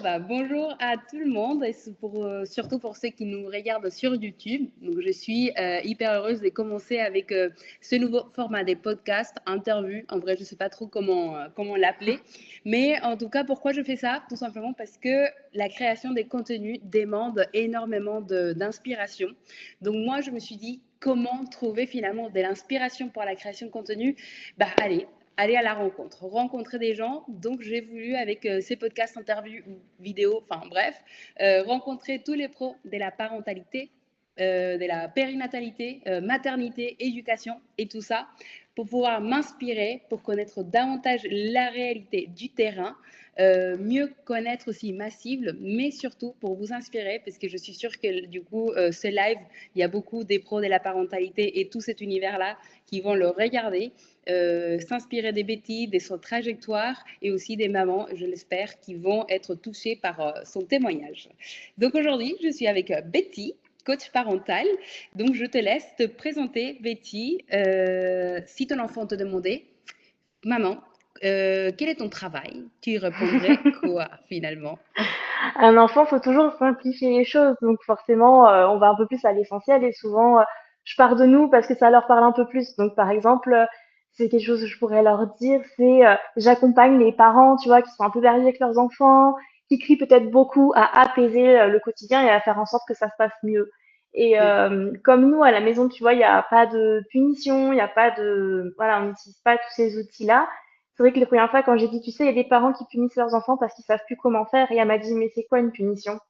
Bonjour à tout le monde, et surtout pour ceux qui nous regardent sur YouTube. Donc, je suis hyper heureuse de commencer avec ce nouveau format des podcasts, interviews. En vrai, je ne sais pas trop comment l'appeler. Mais en tout cas, pourquoi je fais ça? Tout simplement parce que la création des contenus demande énormément d'inspiration. Donc, moi, je me suis dit, comment trouver finalement de l'inspiration pour la création de contenu? Allez, aller à la rencontre, rencontrer des gens. Donc, j'ai voulu, avec ces podcasts, interviews ou vidéos, enfin bref, rencontrer tous les pros de la parentalité, de la périnatalité, maternité, éducation et tout ça, pour pouvoir m'inspirer, pour connaître davantage la réalité du terrain, mieux connaître aussi ma cible, mais surtout pour vous inspirer, parce que je suis sûre que du coup, ce live, il y a beaucoup des pros de la parentalité et tout cet univers-là qui vont le regarder, s'inspirer des bêtises, de son trajectoire et aussi des mamans, je l'espère, qui vont être touchées par son témoignage. Donc aujourd'hui, je suis avec Betty, coach parental. Donc je te laisse te présenter, Betty. Si ton enfant te demandait, maman, quel est ton travail? Tu répondrais quoi finalement? Un enfant, faut toujours simplifier les choses. Donc forcément, on va un peu plus à l'essentiel et souvent, je pars de nous parce que ça leur parle un peu plus. Donc par exemple, c'est quelque chose que je pourrais leur dire, c'est j'accompagne les parents, tu vois, qui sont un peu perdus avec leurs enfants, qui crient peut-être beaucoup à apaiser le quotidien et à faire en sorte que ça se passe mieux. Et comme nous à la maison, tu vois, il n'y a pas de punition, il n'y a pas de, voilà, on n'utilise pas tous ces outils-là. C'est vrai que la première fois, quand j'ai dit, tu sais, il y a des parents qui punissent leurs enfants parce qu'ils savent plus comment faire, et elle m'a dit, mais c'est quoi une punition?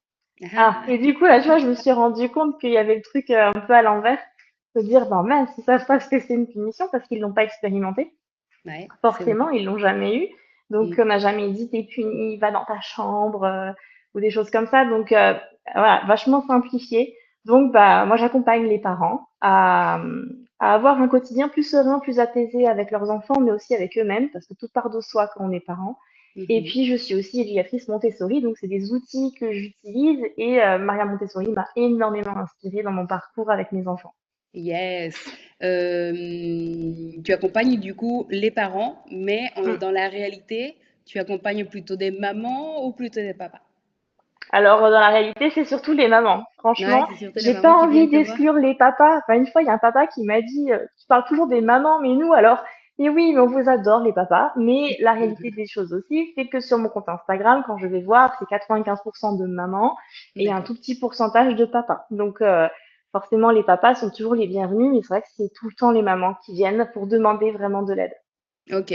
Ah, Ah, et du coup, là, tu vois, je me suis rendu compte qu'il y avait le truc un peu à l'envers, de dire, ben mince, ils savent pas ce que c'est une punition parce qu'ils l'ont pas expérimenté. ouais, c'est Forcément, vrai. ils l'ont jamais eu. Donc, Mm. on m'a jamais dit, t'es puni, va dans ta chambre, ou des choses comme ça. Donc, voilà, vachement simplifié. Donc, bah, moi, j'accompagne les parents à avoir un quotidien plus serein, plus apaisé avec leurs enfants, mais aussi avec eux-mêmes, parce que tout part de soi quand on est parent. Et Mhm. puis, je suis aussi éducatrice Montessori, donc c'est des outils que j'utilise. Et Maria Montessori m'a énormément inspirée dans mon parcours avec mes enfants. Yes. Tu accompagnes du coup les parents, mais dans la réalité, tu accompagnes plutôt des mamans ou plutôt des papas? Alors, dans la réalité, c'est surtout les mamans. Ouais, Franchement, c'est surtout les j'ai pas mamans qui envie viennent te voir. d'exclure les papas. Enfin, une fois, il y a un papa qui m'a dit, tu parles toujours des mamans, mais nous, alors, et oui, mais on vous adore, les papas. Mais la réalité des choses aussi, c'est que sur mon compte Instagram, quand je vais voir, c'est 95% de mamans et un D'accord. tout petit pourcentage de papas. Donc, forcément, les papas sont toujours les bienvenus, mais c'est vrai que c'est tout le temps les mamans qui viennent pour demander vraiment de l'aide. Ok.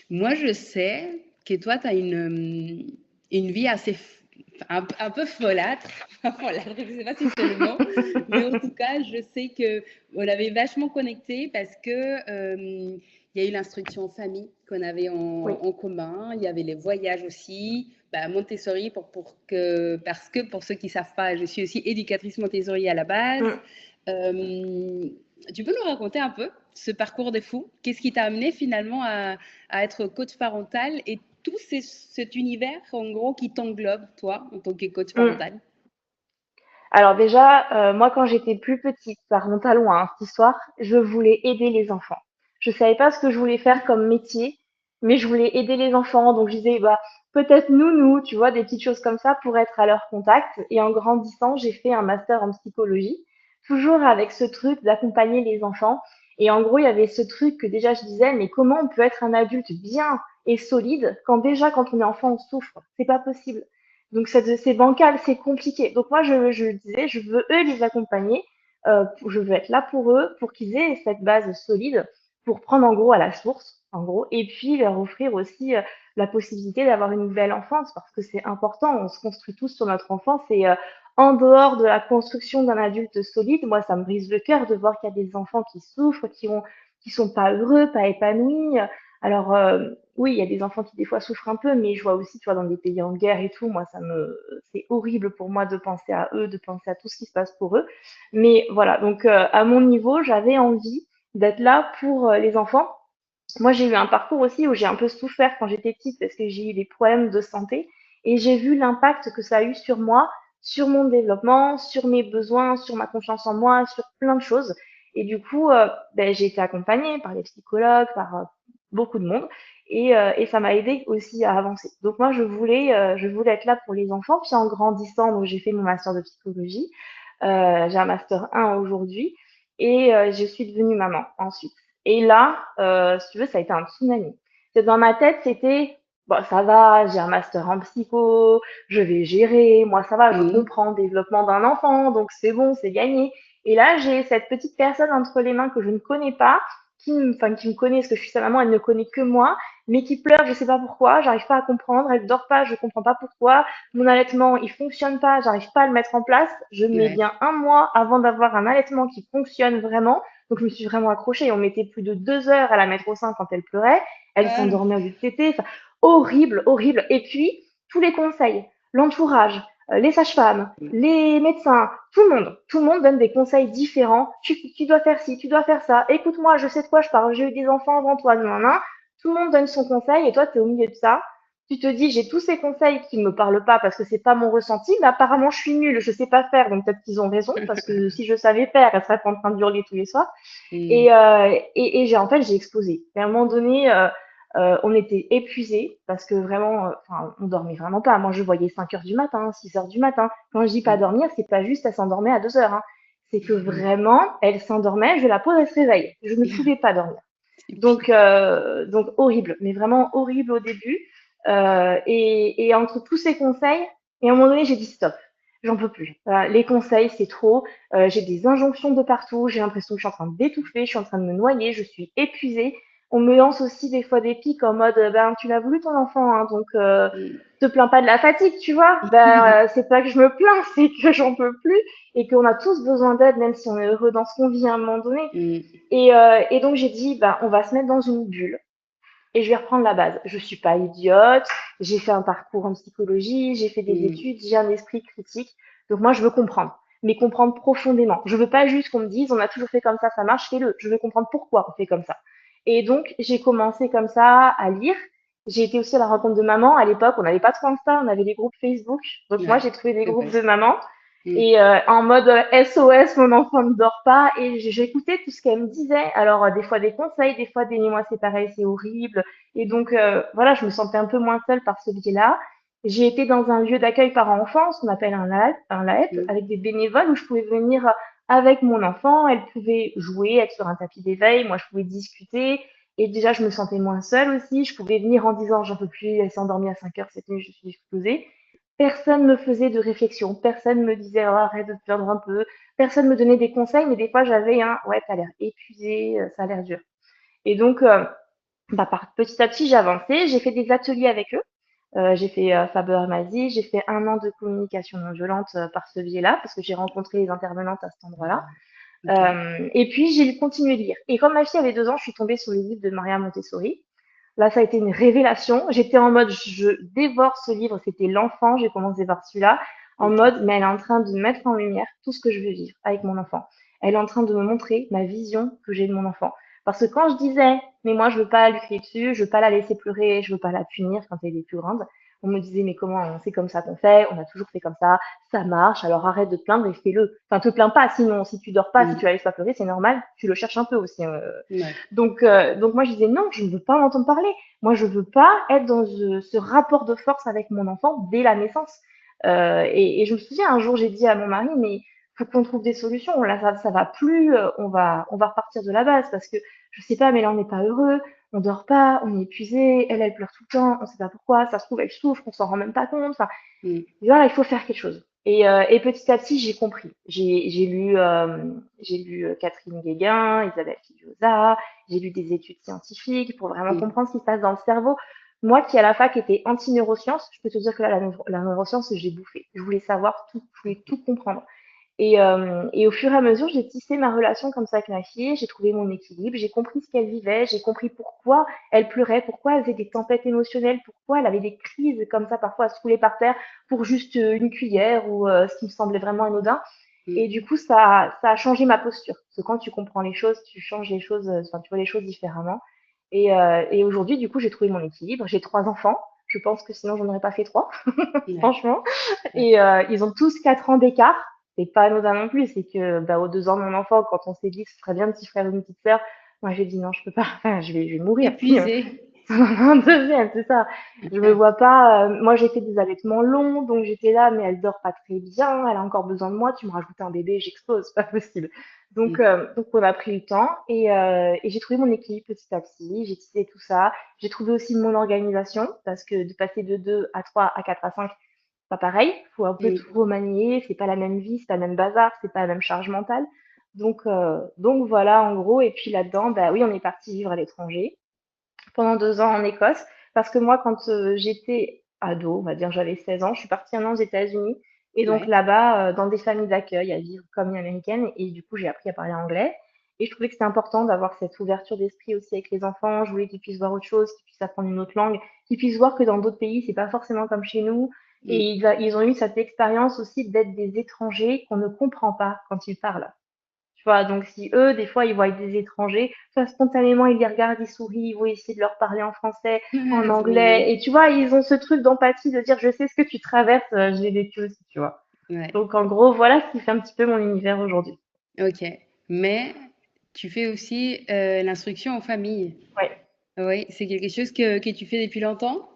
Moi, je sais que toi, tu as une vie assez, un peu folâtre. Folâtre, je ne sais pas si c'est le mot, mais en tout cas, je sais que on avait vachement connecté parce que il y a eu l'instruction en famille qu'on avait Oui. en commun. Il y avait les voyages aussi. Montessori, parce que pour ceux qui ne savent pas, je suis aussi éducatrice Montessori à la base. Mm. Euh, Tu peux nous raconter un peu ce parcours de fou? Qu'est-ce qui t'a amené finalement à être coach parental et cet univers en gros qui t'englobe, toi, en tant que coach Mm. parental? Alors déjà, moi quand j'étais plus petite, ça remonte à loin, hein, cette histoire, je voulais aider les enfants. Je savais pas ce que je voulais faire comme métier, mais je voulais aider les enfants. Donc je disais, bah, peut-être nous, tu vois, des petites choses comme ça pour être à leur contact. Et en grandissant, j'ai fait un master en psychologie, toujours avec ce truc d'accompagner les enfants. Et en gros, il y avait ce truc que déjà je disais, mais comment on peut être un adulte bien et solide quand déjà quand on est enfant on souffre? C'est pas possible. Donc c'est bancal, c'est compliqué. Donc moi je disais, je veux eux les accompagner, je veux être là pour eux, pour qu'ils aient cette base solide, pour prendre en gros à la source, en gros, et puis leur offrir aussi la possibilité d'avoir une belle enfance, parce que c'est important, on se construit tous sur notre enfance, et en dehors de la construction d'un adulte solide, moi ça me brise le cœur de voir qu'il y a des enfants qui souffrent, qui sont pas heureux, pas épanouis. Alors oui, il y a des enfants qui des fois souffrent un peu, mais je vois aussi, tu vois, dans des pays en guerre et tout, moi, c'est horrible pour moi de penser à eux, de penser à tout ce qui se passe pour eux. Mais voilà, donc à mon niveau, j'avais envie d'être là pour les enfants. Moi, j'ai eu un parcours aussi où j'ai un peu souffert quand j'étais petite parce que j'ai eu des problèmes de santé et j'ai vu l'impact que ça a eu sur moi, sur mon développement, sur mes besoins, sur ma confiance en moi, sur plein de choses. Et du coup, ben, j'ai été accompagnée par les psychologues, par beaucoup de monde. et ça m'a aidé aussi à avancer. Donc moi, je voulais être là pour les enfants. Puis en grandissant, donc j'ai fait mon master de psychologie. J'ai un master 1 aujourd'hui et je suis devenue maman ensuite. Et là, si tu veux, ça a été un tsunami. Dans ma tête, c'était bon, ça va, j'ai un master en psycho, je vais gérer, moi ça va, je Mhm. comprends le développement d'un enfant, donc c'est bon, c'est gagné. Et là, j'ai cette petite personne entre les mains que je ne connais pas, qui me connaît parce que je suis sa maman, elle ne connaît que moi, mais qui pleure, je sais pas pourquoi, j'arrive pas à comprendre, elle dort pas, je comprends pas pourquoi, mon allaitement, il fonctionne pas, j'arrive pas à le mettre en place, je mets Ouais. bien un mois avant d'avoir un allaitement qui fonctionne vraiment, donc je me suis vraiment accrochée, on mettait plus de 2 heures à la mettre au sein quand elle pleurait, elle Ah, s'endormait au lieu de téter, enfin, horrible, horrible, et puis tous les conseils, l'entourage, les sages-femmes, les médecins, tout le monde donne des conseils différents. Tu dois faire ci, tu dois faire ça. Écoute-moi, je sais de quoi je parle. J'ai eu des enfants avant toi, non, non. Tout le monde donne son conseil et toi, tu es au milieu de ça. Tu te dis, j'ai tous ces conseils qui me parlent pas parce que c'est pas mon ressenti, mais apparemment je suis nulle, je sais pas faire, donc peut-être qu'ils ont raison parce que si je savais faire, elle serait pas en train de hurler tous les soirs. mm, Et j'ai en fait j'ai explosé. Et à un moment donné, on était épuisés parce que vraiment, enfin, on dormait vraiment pas. Moi, je voyais 5 heures du matin, 6 heures du matin. Quand je dis pas mm, dormir, c'est pas juste elle s'endormait à 2 heures. Hein. C'est que vraiment, elle s'endormait, je la pose, elle se réveille. Je ne pouvais pas dormir. c'est pire. Donc horrible, mais vraiment horrible au début. Et entre tous ces conseils, et à un moment donné, j'ai dit stop, j'en peux plus. Les conseils, c'est trop. J'ai des injonctions de partout. J'ai l'impression que je suis en train d'étouffer, je suis en train de me noyer, je suis épuisée. On me lance aussi des fois des pics en mode, ben tu l'as voulu ton enfant, hein, donc Mm. te plains pas de la fatigue, tu vois. C'est pas que je me plains, c'est que j'en peux plus et qu'on a tous besoin d'aide, même si on est heureux dans ce qu'on vit à un moment donné. Mm. Et donc j'ai dit, bah, on va se mettre dans une bulle et je vais reprendre la base. Je suis pas idiote, j'ai fait un parcours en psychologie, j'ai fait des Mm. études, j'ai un esprit critique. Donc moi, je veux comprendre, mais comprendre profondément. Je veux pas juste qu'on me dise, on a toujours fait comme ça marche, fais-le. Je veux comprendre pourquoi on fait comme ça. Et donc, j'ai commencé comme ça à lire. J'ai été aussi à la rencontre de maman. À l'époque, on n'avait pas trop Insta, on avait les groupes Facebook. Donc moi, Ouais, j'ai trouvé des c'est groupes vrai. de mamans Mm. et en mode SOS, mon enfant ne dort pas. Et j'écoutais tout ce qu'elle me disait. Alors, des fois des conseils, des fois des moi c'est pareil, c'est horrible. Et donc, voilà, je me sentais un peu moins seule par ce biais-là. J'ai été dans un lieu d'accueil par enfant, ce qu'on appelle un LAEP, Mm. avec des bénévoles où je pouvais venir avec mon enfant. Elle pouvait jouer, être sur un tapis d'éveil. Moi, je pouvais discuter. Et déjà, je me sentais moins seule aussi. Je pouvais venir en disant, j'en peux plus, elle s'est endormie à 5 heures cette nuit, je suis explosée. Personne me faisait de réflexion, personne me disait oh, arrête de te plaindre un peu, personne me donnait des conseils, mais des fois j'avais un ouais, t'as l'air épuisé, ça a l'air dur. Et donc, bah, petit à petit, j'ai avancé, j'ai fait des ateliers avec eux. J'ai fait Faber Mazi, j'ai fait un an de communication non violente par ce biais-là, parce que j'ai rencontré les intervenantes à cet endroit-là. Ok. Et puis, j'ai continué de lire. Et quand ma fille avait 2 ans, je suis tombée sur les livres de Maria Montessori. Là, ça a été une révélation. J'étais en mode, je dévore ce livre. C'était l'enfant. J'ai commencé par celui-là. En Ok. mode, mais elle est en train de mettre en lumière tout ce que je veux vivre avec mon enfant. Elle est en train de me montrer ma vision que j'ai de mon enfant. Parce que quand je disais, mais moi, je veux pas lui crier dessus, je veux pas la laisser pleurer, je veux pas la punir quand elle est plus grande, on me disait, mais comment, c'est comme ça qu'on fait, on a toujours fait comme ça marche, alors arrête de te plaindre et fais-le. Enfin, te plains pas, sinon, si tu dors pas, si tu Mm. la laisses pas pleurer, c'est normal, tu le cherches un peu aussi. Ouais. Donc moi, je disais non, je ne veux pas m'entendre parler. Moi, je veux pas être dans ce rapport de force avec mon enfant dès la naissance. Et je me souviens, un jour, j'ai dit à mon mari, mais faut qu'on trouve des solutions. Là, ça va plus, on va repartir de la base parce que je sais pas, mais là, on n'est pas heureux, on dort pas, on est épuisé, elle pleure tout le temps, on sait pas pourquoi, ça se trouve, elle souffre, on s'en rend même pas compte. Enfin, Mm. voilà, il faut faire quelque chose. Et petit à petit, j'ai compris. J'ai lu Catherine Guéguin, Isabelle Fidiosa, j'ai lu des études scientifiques pour vraiment Mm. comprendre ce qui se passe dans le cerveau. Moi qui à la fac était anti-neurosciences, je peux te dire que là, la neuroscience, j'ai bouffé. Je voulais savoir tout, je voulais tout comprendre. Et au fur et à mesure, j'ai tissé ma relation comme ça avec ma fille, j'ai trouvé mon équilibre, j'ai compris ce qu'elle vivait, j'ai compris pourquoi elle pleurait, pourquoi elle faisait des tempêtes émotionnelles, pourquoi elle avait des crises comme ça, parfois à se rouler par terre pour juste une cuillère ou ce qui me semblait vraiment anodin. Et Mm. du coup, ça a changé ma posture. Parce que quand tu comprends les choses, tu changes les choses, enfin, tu vois les choses différemment. Et aujourd'hui, du coup, j'ai trouvé mon équilibre. J'ai 3 enfants. Je pense que sinon, j'en aurais pas fait 3, Ouais. franchement. Ouais. Et ils ont tous 4 ans d'écart. C'est pas anodin non plus. C'est que bah, aux 2 ans de mon enfant, quand on s'est dit que ce serait bien un petit frère ou une petite sœur, moi j'ai dit non, je peux pas. Enfin, je vais mourir. Épuisé. Ça en a un deuxième, c'est ça. Je me vois pas. Moi, j'ai fait des allaitements longs, donc j'étais là, mais elle dort pas très bien. Elle a encore besoin de moi. Tu me rajoutes un bébé, j'explose, pas possible. Donc on a pris le temps et j'ai trouvé mon équilibre petit à petit. J'ai tissé tout ça. J'ai trouvé aussi mon organisation parce que de passer de 2 à 3 à 4 à 5, c'est pas pareil. Faut un peu Mm. tout remanier. C'est pas la même vie, c'est pas le même bazar, c'est pas la même charge mentale. Donc voilà, en gros. Et puis là-dedans, bah oui, on est parti vivre à l'étranger pendant 2 ans en Écosse. Parce que moi, quand j'étais ado, on va dire j'avais 16 ans, je suis partie 1 an aux États-Unis. Et donc Ouais. là-bas, dans des familles d'accueil, à vivre comme une américaine. Et du coup, j'ai appris à parler anglais. Et je trouvais que c'était important d'avoir cette ouverture d'esprit aussi avec les enfants. Je voulais qu'ils puissent voir autre chose, qu'ils puissent apprendre une autre langue, qu'ils puissent voir que dans d'autres pays, c'est pas forcément comme chez nous. Et Mm. ils ont eu cette expérience aussi d'être des étrangers qu'on ne comprend pas quand ils parlent. Tu vois, donc si eux, des fois, ils voient des étrangers, soit spontanément, ils les regardent, ils sourient, ils vont essayer de leur parler en français, en C'est mignon. anglais. Et tu vois, ils ont ce truc d'empathie de dire, je sais ce que tu traverses, je l'ai vécu aussi, tu vois. Ouais. Donc en gros, voilà ce qui fait un petit peu mon univers aujourd'hui. Ok. Mais tu fais aussi l'instruction en famille. Ouais. Oui, c'est quelque chose que tu fais depuis longtemps?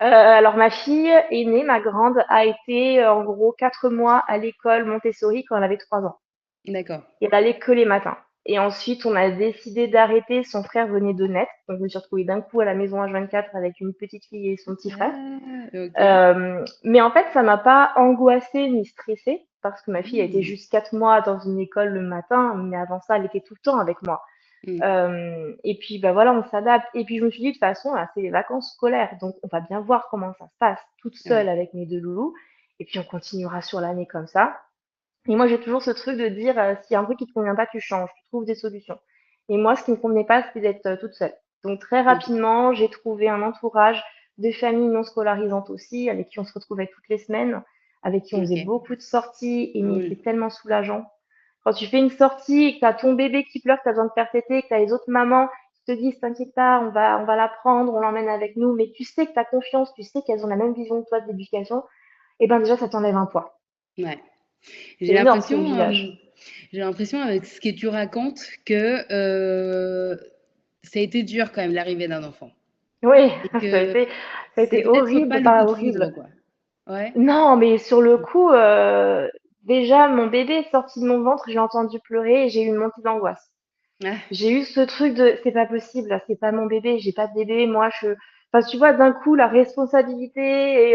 Alors ma fille aînée, ma grande, a été en gros 4 mois à l'école Montessori quand elle avait 3 ans. D'accord. Et elle allait que les matins. Et ensuite, on a décidé d'arrêter. Son frère venait de naître. Donc, je me suis retrouvée d'un coup à la maison H24 avec une petite fille et son petit frère. Ah, ok. Mais en fait, ça m'a pas angoissée ni stressée parce que ma fille a été Hmm. juste 4 mois dans une école le matin, mais avant ça, elle était tout le temps avec moi. Hmm. Et puis, bah voilà, on s'adapte. Et puis, je me suis dit, de toute façon, là, c'est les vacances scolaires, donc on va bien voir comment ça se passe toute seule Ouais. avec mes 2 loulous. Et puis, on continuera sur l'année comme ça. Et moi, j'ai toujours ce truc de dire, s'il y a un truc qui te convient pas, tu changes, tu trouves des solutions. Et moi, ce qui me convenait pas, c'était d'être toute seule. Donc très Ok. rapidement, j'ai trouvé un entourage de familles non scolarisantes aussi, avec qui on se retrouvait toutes les semaines, avec qui on faisait Ok. beaucoup de sorties, et mais Cool. c'est tellement soulageant. Quand tu fais une sortie et que tu as ton bébé qui pleure, que tu as besoin de faire téter, que tu as les autres mamans qui te disent, t'inquiète pas, on va la prendre, on l'emmène avec nous, mais tu sais que tu as confiance, tu sais qu'elles ont la même vision que toi de l'éducation, et ben déjà, ça t'enlève un poids. Ouais. C'est J'ai énorme, ce l'impression, soulage. j'ai l'impression avec ce que tu racontes que ça a été dur quand même l'arrivée d'un enfant Oui, et ça a que été, ça a c'est été peut-être pas horrible, le coup pas de foudre horrible. quoi. Ouais. Non, mais sur le coup, déjà, mon bébé est sorti de mon ventre, j'ai entendu pleurer et j'ai eu une montée d'angoisse. Ah, J'ai eu ce truc de, c'est pas possible, là, c'est pas mon bébé, j'ai pas de bébé, moi, enfin, tu vois, d'un coup, la responsabilité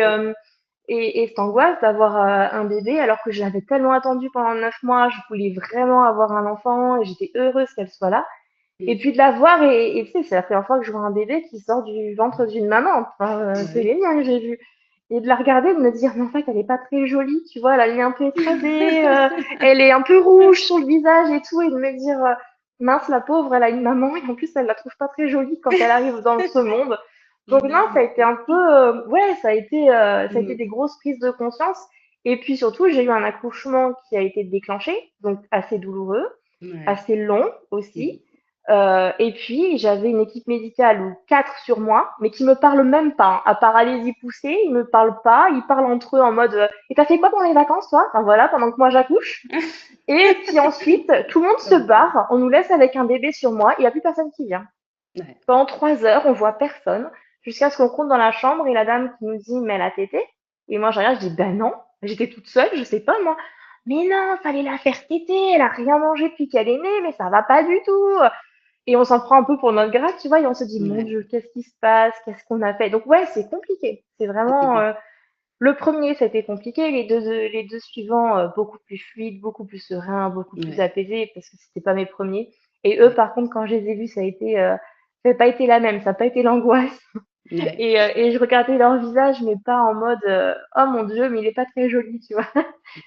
et cette angoisse d'avoir un bébé, alors que je l'avais tellement attendu pendant 9 mois, je voulais vraiment avoir un enfant et j'étais heureuse qu'elle soit là. Et mm, puis de la voir et tu sais, c'est la première fois que je vois un bébé qui sort du ventre d'une maman. Enfin, c'est ouais. génial, j'ai vu. Et de la regarder, de me dire, mais en fait, elle est pas très jolie, tu vois, elle est un peu écrasée, elle est un peu rouge sur le visage et tout, et de me dire, mince, la pauvre, elle a une maman, et en plus, elle la trouve pas très jolie quand elle arrive dans ce monde. Donc non, ça a Non. été un peu, ouais, ça a été Mm, des grosses prises de conscience. Et puis surtout, j'ai eu un accouchement qui a été déclenché, donc assez douloureux, ouais. assez long Mm, aussi. Et puis, j'avais une équipe médicale ou 4 sur moi, mais qui me parlent même pas. À part allez-y pousser, ils me parlent pas. Ils parlent entre eux en mode et t'as fait quoi pendant les vacances, toi? Enfin voilà, pendant que moi j'accouche. Et puis ensuite, tout le monde se ok. barre. On nous laisse avec un bébé sur moi. Il n'y a plus personne qui vient. Ouais. Pendant 3 heures, on voit personne. Jusqu'à ce qu'on compte dans la chambre et la dame qui nous dit mais elle a tété. Et moi je regarde, je dis ben non, j'étais toute seule, je sais pas moi. Mais non, fallait la faire téter, elle a rien mangé depuis qu'elle est née, mais ça va pas du tout. Et on s'en prend un peu pour notre grade, tu vois, et on se dit, mon Ouais. Dieu, qu'est-ce qui se passe? Qu'est-ce qu'on a fait? Donc ouais, c'est compliqué. C'est vraiment le premier, ça a été compliqué. Les deux suivants, beaucoup plus fluides, beaucoup plus sereins, beaucoup plus Ouais. apaisés, parce que c'était pas mes premiers. Et eux, Ouais. par contre, quand je les ai vus, ça n'a pas été la même, ça n'a pas été l'angoisse. Ouais. Et je regardais leur visage, mais pas en mode, oh mon Dieu, mais il est pas très joli, tu vois.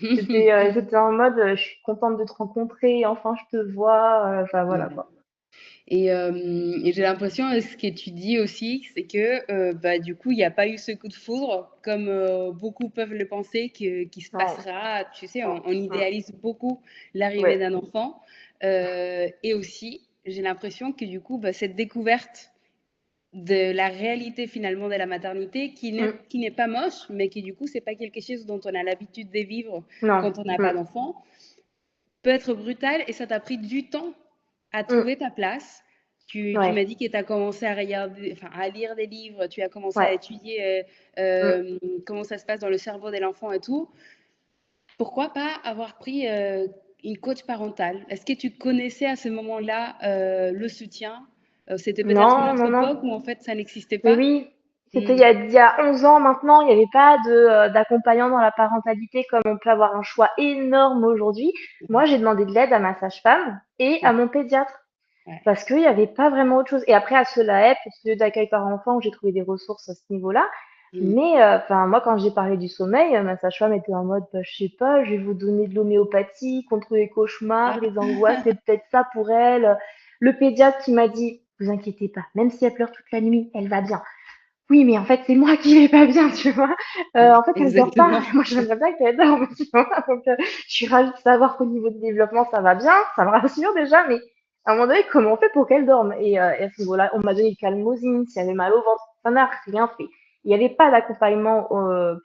C'était en mode, je suis contente de te rencontrer, enfin je te vois, enfin voilà Ouais. quoi. Et j'ai l'impression, ce que tu dis aussi, c'est que bah, du coup, il n'y a pas eu ce coup de foudre, comme beaucoup peuvent le penser, qui se Non, passera. Tu sais, non. on idéalise beaucoup l'arrivée Ouais. d'un enfant. Et aussi, j'ai l'impression que du coup, bah, cette découverte de la réalité finalement de la maternité, Mmh. qui n'est pas moche, mais qui du coup, c'est pas quelque chose dont on a l'habitude de vivre Non. quand on n'a pas Mmh. d'enfant, peut être brutale et ça t'a pris du temps à Mmh. trouver ta place, Tu Ouais, m'as dit que tu as commencé à regarder, enfin, à lire des livres, tu as commencé à ouais. étudier Mm. comment ça se passe dans le cerveau de l'enfant et tout. Pourquoi pas avoir pris une coach parentale? Est-ce que tu connaissais à ce moment-là le soutien? C'était peut-être une Non, autre non, non. époque où en fait ça n'existait Mais pas? oui, c'était Hmm, il y a 11 ans maintenant, il n'y avait pas d'accompagnant dans la parentalité comme on peut avoir un choix énorme aujourd'hui. Moi, j'ai demandé de l'aide à ma sage-femme et à ouais, mon pédiatre ouais. parce qu'il n'y avait pas vraiment autre chose. Et après, à Celaep, ce lieu d'accueil par enfants, où j'ai trouvé des ressources à ce niveau-là. Hmm. Mais enfin, moi, quand j'ai parlé du sommeil, ma sage-femme était en mode, bah, je sais pas, je vais vous donner de l'homéopathie contre les cauchemars, Ah, les angoisses, c'est peut-être ça pour elle. Le pédiatre qui m'a dit, vous inquiétez pas, même si elle pleure toute la nuit, elle va bien. Oui, mais en fait, c'est moi qui vais pas bien, tu vois. En fait, elle dort pas. exactement. Moi, j'aimerais bien qu'elle dorme, tu vois. Donc, je suis ravie de savoir qu'au niveau du développement, ça va bien. Ça me rassure déjà, mais à un moment donné, comment on fait pour qu'elle dorme? Et à ce niveau-là, on m'a donné le calmosine, s'il y avait mal au ventre, ça n'a rien fait. Il n'y avait pas d'accompagnement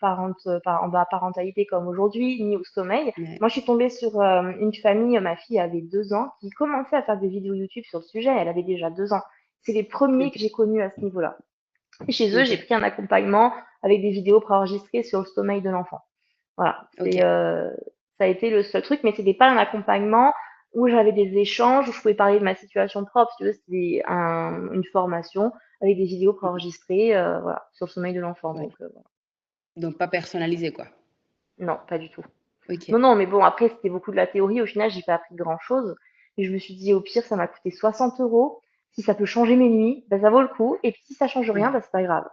la parentalité comme aujourd'hui, ni au sommeil. Ouais, Moi, je suis tombée sur une famille, ma fille avait 2 ans, qui commençait à faire des vidéos YouTube sur le sujet. Elle avait déjà 2 ans. C'est les premiers que ok, j'ai connus à ce niveau-là. Et chez eux, j'ai ok, pris un accompagnement avec des vidéos préenregistrées sur le sommeil de l'enfant. Voilà, ok. ça a été le seul truc, mais c'était pas un accompagnement où j'avais des échanges, où je pouvais parler de ma situation propre. Si tu veux, c'était une formation avec des vidéos préenregistrées, voilà, sur le sommeil de l'enfant. Ouais. Donc, voilà. Donc pas personnalisé, quoi. Non, pas du tout. Ok. Non, non, mais bon, après, c'était beaucoup de la théorie. Au final, j'ai pas appris grand-chose. Et je me suis dit, au pire, ça m'a coûté 60 €. Si ça peut changer mes nuits, ben, ça vaut le coup. Et puis, si ça change rien, Ouais. ben, c'est pas grave.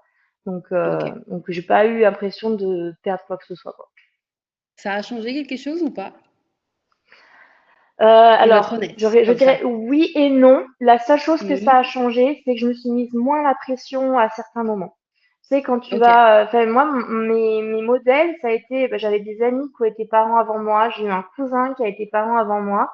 Ok. Donc j'ai pas eu l'impression de perdre quoi que ce soit, quoi. Ça a changé quelque chose ou pas? On va être Alors, honnête, je comme ça. dirais oui et non. La seule chose que ça a Mhm. changé, c'est que je me suis mise moins la pression à certains moments. Tu sais, quand tu Ok. vas, enfin, moi, mes modèles, ça a été, ben, j'avais des amis qui ont été parents avant moi. J'ai eu un cousin qui a été parent avant moi.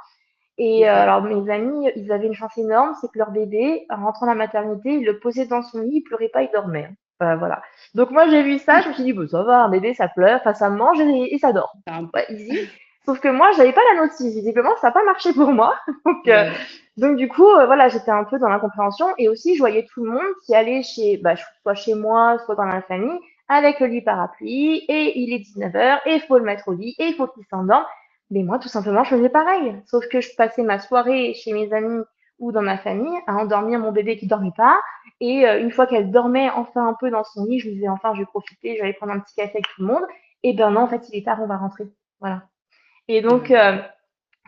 Et Ok. alors mes amis, ils avaient une chance énorme, c'est que leur bébé, en rentrant à la maternité, ils le posaient dans son lit, il pleurait pas, il dormait, hein. Voilà. Donc moi j'ai vu ça, je me suis dit: «Bah, ça va, un bébé ça pleure, enfin ça mange et ça dort. Enfin, Ouais, easy». Sauf que moi j'avais pas la notice, visiblement ça a pas marché pour moi. Donc heu, ouais. donc du coup, voilà, j'étais un peu dans l'incompréhension et aussi je voyais tout le monde qui allait chez bah, soit chez moi, soit dans la famille, avec le lit parapluie et il est 19 h et il faut le mettre au lit et il faut qu'il s'endorme. Mais moi, tout simplement, je faisais pareil. Sauf que je passais ma soirée chez mes amis ou dans ma famille à endormir mon bébé qui dormait pas. Et une fois qu'elle dormait enfin un peu dans son lit, je me disais enfin, je vais profiter, je vais aller prendre un petit café avec tout le monde. Et ben non, en fait, il est tard, on va rentrer. Voilà. Et donc, Ouais.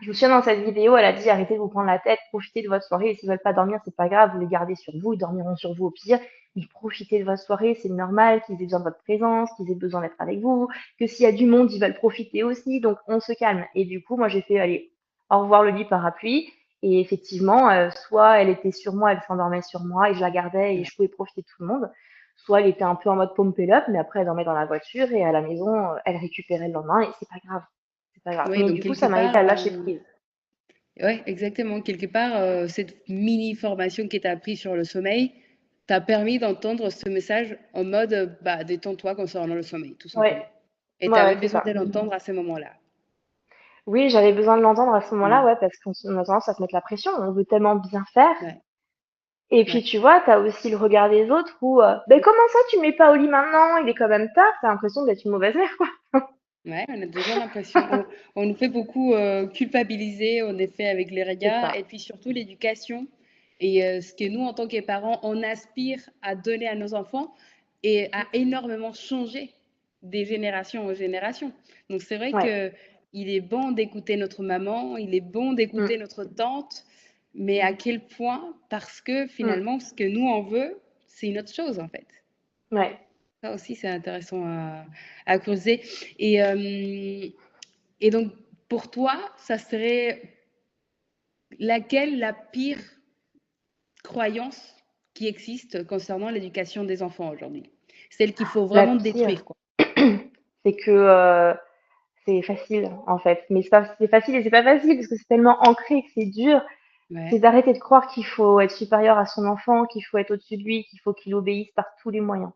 je me souviens dans cette vidéo, elle a dit arrêtez de vous prendre la tête, profitez de votre soirée. Et s'ils veulent pas dormir, c'est pas grave, vous les gardez sur vous, ils dormiront sur vous au pire. Mais profitez de votre soirée, c'est normal qu'ils aient besoin de votre présence, qu'ils aient besoin d'être avec vous, que s'il y a du monde, ils veulent profiter aussi. Donc on se calme. Et du coup, moi j'ai fait allez, au revoir le lit parapluie. Et effectivement, soit elle était sur moi, elle s'endormait sur moi et je la gardais et Ouais. je pouvais profiter de tout le monde. Soit elle était un peu en mode pump it up, mais après elle dormait dans la voiture et à la maison, elle récupérait le lendemain et c'est pas grave. C'est pas grave. Oui, Mais donc du coup, quelque ça m'a part, aidé à lâcher prise. ouais, exactement. Quelque part, cette mini formation que tu as appris sur le sommeil t'a permis d'entendre ce message en mode bah, détends-toi concernant le sommeil, tout Ouais, simplement. Et tu ouais, avais ouais, c'est besoin ça. de l'entendre à ce moment-là. Oui, j'avais besoin de l'entendre à ce moment-là, Mm. ouais, parce qu'on a tendance à se mettre la pression. On veut tellement bien faire. Ouais, Et puis, ouais. tu vois, t'as aussi le regard des autres où, ben comment ça, tu mets pas au lit maintenant? Il est quand même tard. T'as l'impression d'être une mauvaise mère, quoi. Ouais, on a toujours l'impression, on nous fait beaucoup culpabiliser, en effet, avec les C'est regards, ça. et puis surtout l'éducation, et ce que nous, en tant que parents, on aspire à donner à nos enfants, et a énormément changé des générations aux générations. Donc c'est vrai Ouais. que il est bon d'écouter notre maman, il est bon Mm, d'écouter notre tante, mais à quel point? Parce que mm. finalement, ce que nous, on veut, c'est une autre chose, en fait. Ouais. Ça aussi, c'est intéressant à creuser. Et, et donc, pour toi, ça serait laquelle la pire croyance qui existe concernant l'éducation des enfants aujourd'hui? Celle qu'il faut La vraiment pire, détruire, quoi. c'est que c'est facile, en fait. Mais c'est facile et c'est pas facile parce que c'est tellement ancré que c'est dur. C'est Ouais. d'arrêter de croire qu'il faut être supérieur à son enfant, qu'il faut être au-dessus de lui, qu'il faut qu'il obéisse par tous les moyens.